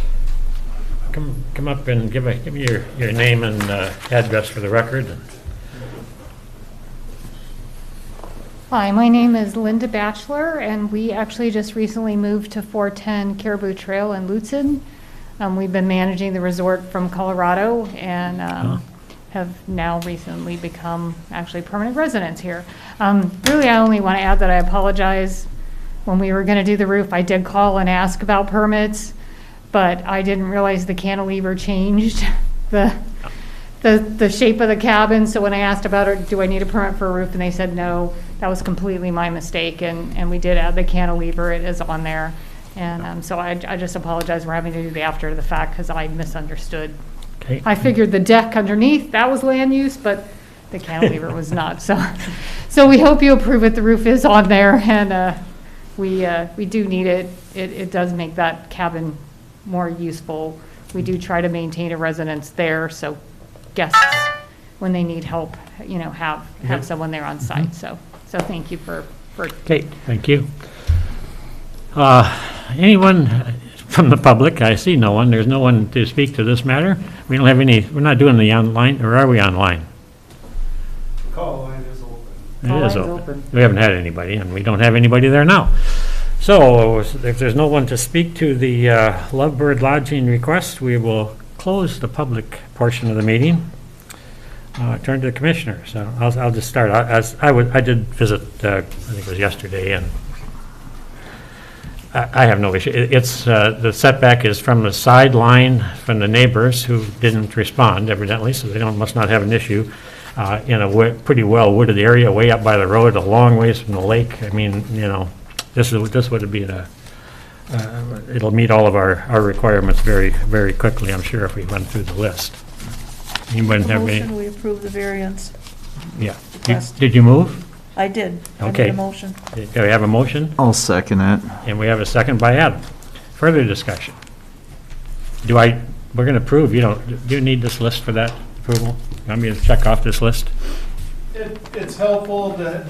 Come up and give me your name and address for the record. Hi, my name is Linda Batchelor, and we actually just recently moved to 410 Caribou Trail in Lutsen. We've been managing the resort from Colorado and have now recently become actually permanent residents here. Really, I only want to add that I apologize. When we were going to do the roof, I did call and ask about permits, but I didn't realize the cantilever changed the shape of the cabin. So when I asked about it, do I need a permit for a roof? And they said no. That was completely my mistake, and we did add the cantilever. It is on there. And so I just apologize for having to do the after the fact because I misunderstood. Okay. I figured the deck underneath, that was land use, but the cantilever was not. So we hope you approve it. The roof is on there, and we do need it. It does make that cabin more useful. We do try to maintain a residence there, so guests, when they need help, have someone there on site. So thank you for. Okay, thank you. Anyone from the public? I see no one. There's no one to speak to this matter. We don't have any. We're not doing the online, or are we online? Call line is open. It is open. We haven't had anybody, and we don't have anybody there now. So if there's no one to speak to the Lovebird Lodging request, we will close the public portion of the meeting. Turn to the commissioners. I'll just start. I did visit, I think it was yesterday, and I have no issue. It's, the setback is from the sideline from the neighbors who didn't respond evidently, so they must not have an issue. In a pretty well wooded area, way up by the road, a long ways from the lake. I mean, you know, this would be it'll meet all of our requirements very, very quickly, I'm sure, if we went through the list. Anybody have any? Motion, we approve the variance. Yeah. Yes. Did you move? I did. I Okay. made a motion. Do we have a motion? I'll second it. And we have a second by Adam. Further discussion? We're going to approve, do you need this list for that approval? You want me to check off this list? It's helpful, the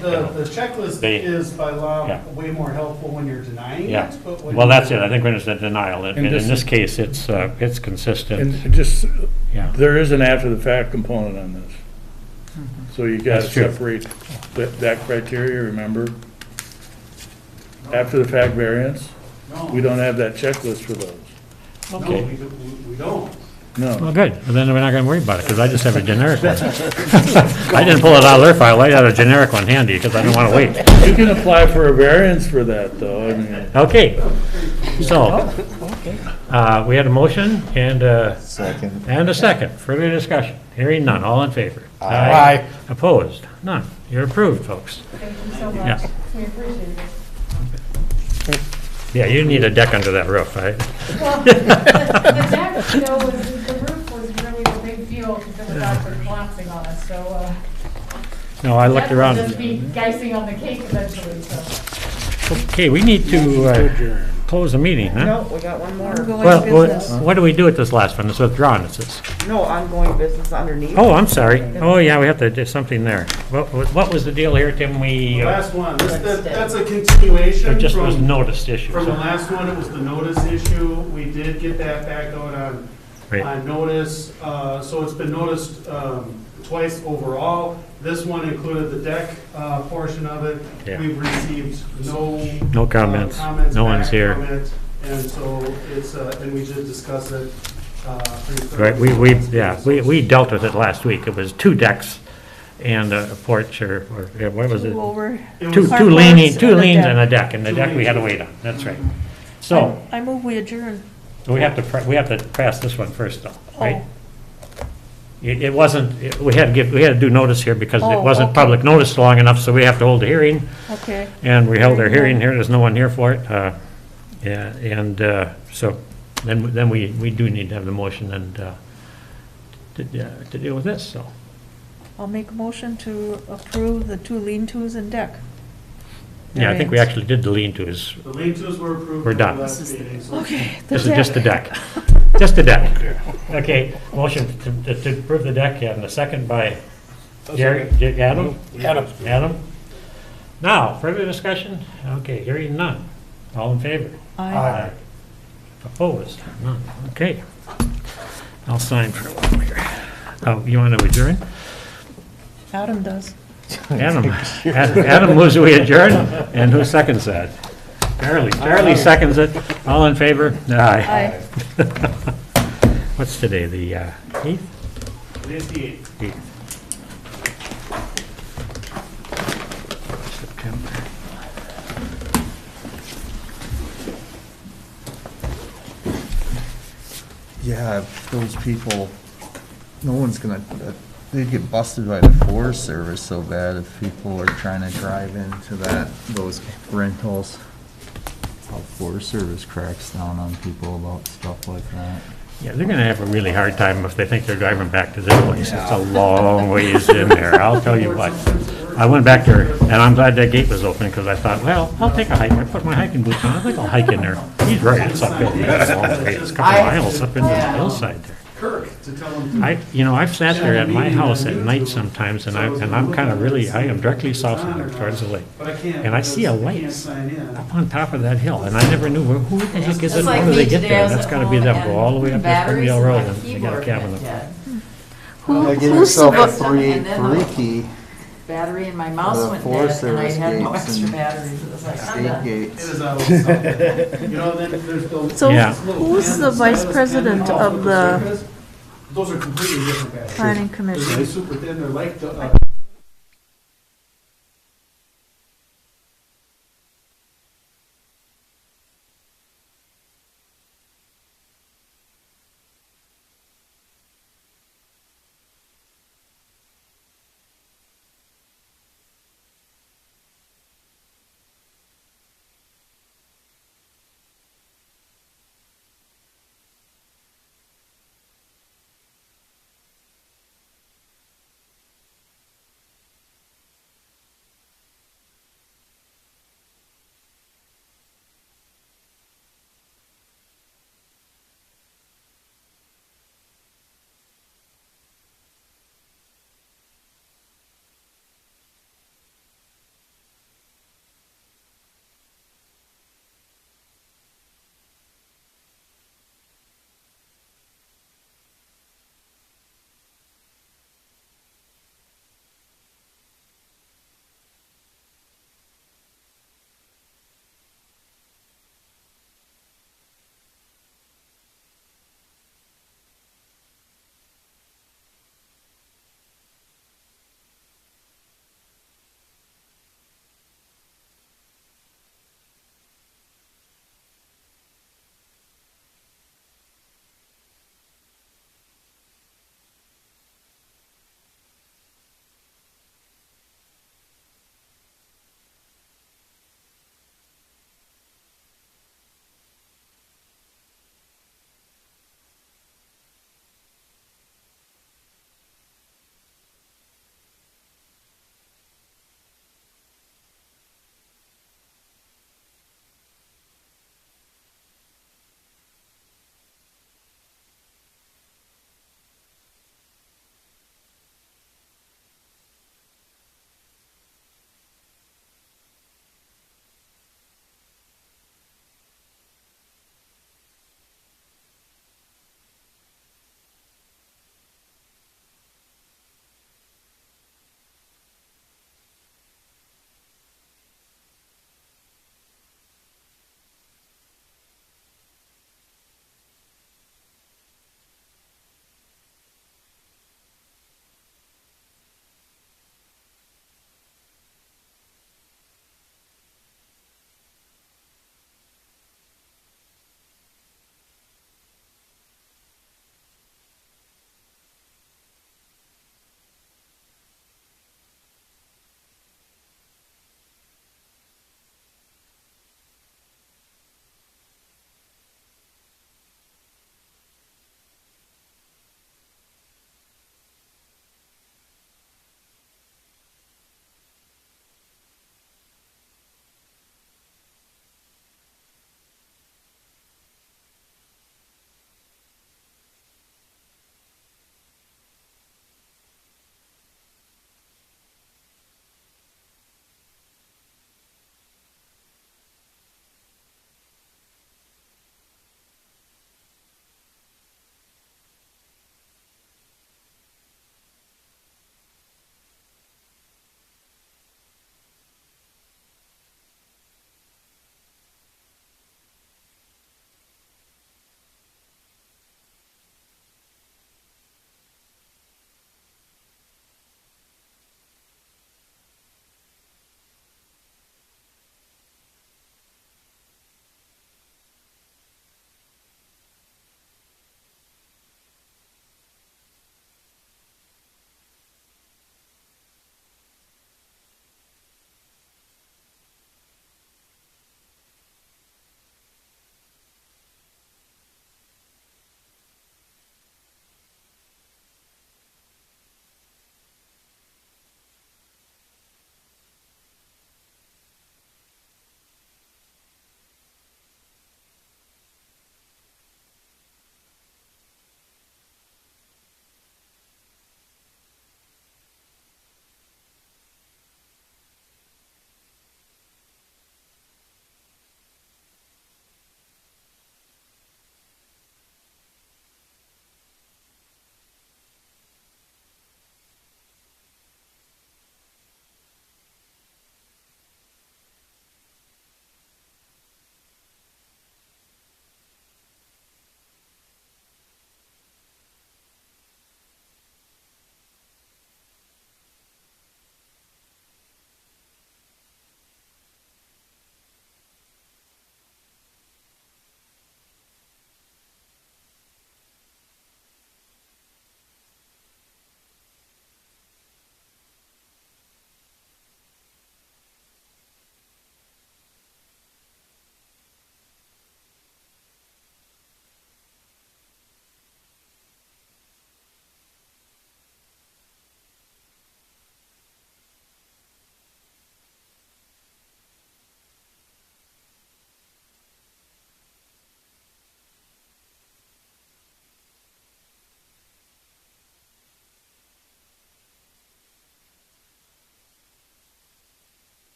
checklist They- is by law Yeah. way more helpful when you're denying Yeah. it. But when Well, that's you're- it. I think when it's a denial, and And in this this is- case, it's consistent. And just, Yeah. there is an after-the-fact component on this. So you gotta That's true. separate that criteria, remember? After-the-fact variance, we don't have that checklist for those. No, Okay. we don't. Well, No. good. Well, then we're not going to worry about it, because I just have a generic one. I didn't pull it out of their file. I had a generic one handy, because I don't want to wait. You can apply for a variance for that, though, I mean. Okay. So, we had a motion and a second. Further discussion? Hearing none. All in favor? Aye. Opposed? None. You're approved, folks. Thank you so Yeah. much. We appreciate it. Yeah, you need a deck under that roof, right? Well, the deck, you know, the roof was really the big deal because it was after collapsing on us, so, No, I looked that around. will just be icing on the cake eventually, so. Okay, we need to close the meeting, huh? No, we got one more. Ongoing Well, business. what do we do with this last one? It's withdrawn, it says. No, ongoing business underneath. Oh, I'm sorry. Oh, yeah, we have to do something there. What was the deal here, Tim? The last one, that's a continuation It just was from, noticed issue. from the last one, it was the notice issue. We did get that back out Right. on notice, so it's been noticed twice overall. This one included the deck portion of it. Yeah. We've received No comments. No one's back here. from it, and so it's, and we did discuss it. Pretty Right, thoroughly. we dealt with it last week. It was 2 decks and a porch, or what was it? Two over. It Two was- Carports leaning, two and a leans deck. and a deck, and the Two deck we had to leans. wait on. That's right. So, I move we adjourn. we have to pass this one first, though, right? Oh, It wasn't, we had to do notice here because it Oh, wasn't okay. public notice long enough, so we have to hold a hearing. okay. And we held our hearing here, there's no one here for it. Yeah, and so then we do need to have the motion and to deal with this, so. I'll make a motion to approve the 2 lean-tos and deck. Yeah, I think we Variance. actually did the lean-tos. The lean-tos were approved. We're at the done. last meeting, so- Okay. This is just the deck. Just the deck. Okay, motion to approve the deck, and a second by Jerry, Adam? Adam? Now, further discussion? Okay, hearing none. All in favor? Aye. Opposed? None. Okay. I'll sign for a while here. Oh, you want to adjourn? Adam does. Adam moves we adjourn, and who seconds that? Charlie seconds it. All in favor? Aye. What's today, the 8th? It is the 8th. 8th. September. Yeah, those people, no one's gonna, they'd get busted by the Forest Service so bad if people are trying to drive into those rentals. How Forest Service cracks down on people about stuff like that. Yeah, they're gonna have a really hard time if they think they're driving back to this place. It's a long ways in there, I'll tell you what. I went back there, and I'm glad that gate was open, because I thought, well, I'll take a hike. I put my hiking boots on, I think I'll hike in there. He's right, it's uphill, it's a long way, it's a couple miles up into the hillside there. Kirk to tell them. I've sat there at my house at night sometimes, and I'm kind of really, I am directly south of there towards the lake. And I see a light up on top of that hill, and I never knew, who the heck is it, It's like how do they me get today, I there? was That's at gotta be home them, and go all the way up to batteries Springdale in Road, my and they got a keyboard cabin went up there. dead. Give Who's yourself a the- free and then key. battery and my mouse The went Forest dead and I Service had no gates extra and batteries. It was like, I'm State done. It gates. is always something. You know, then there's the. So Yeah. who's the vice president of the Those are completely different batteries. planning They're commission? really super thin, they're like the,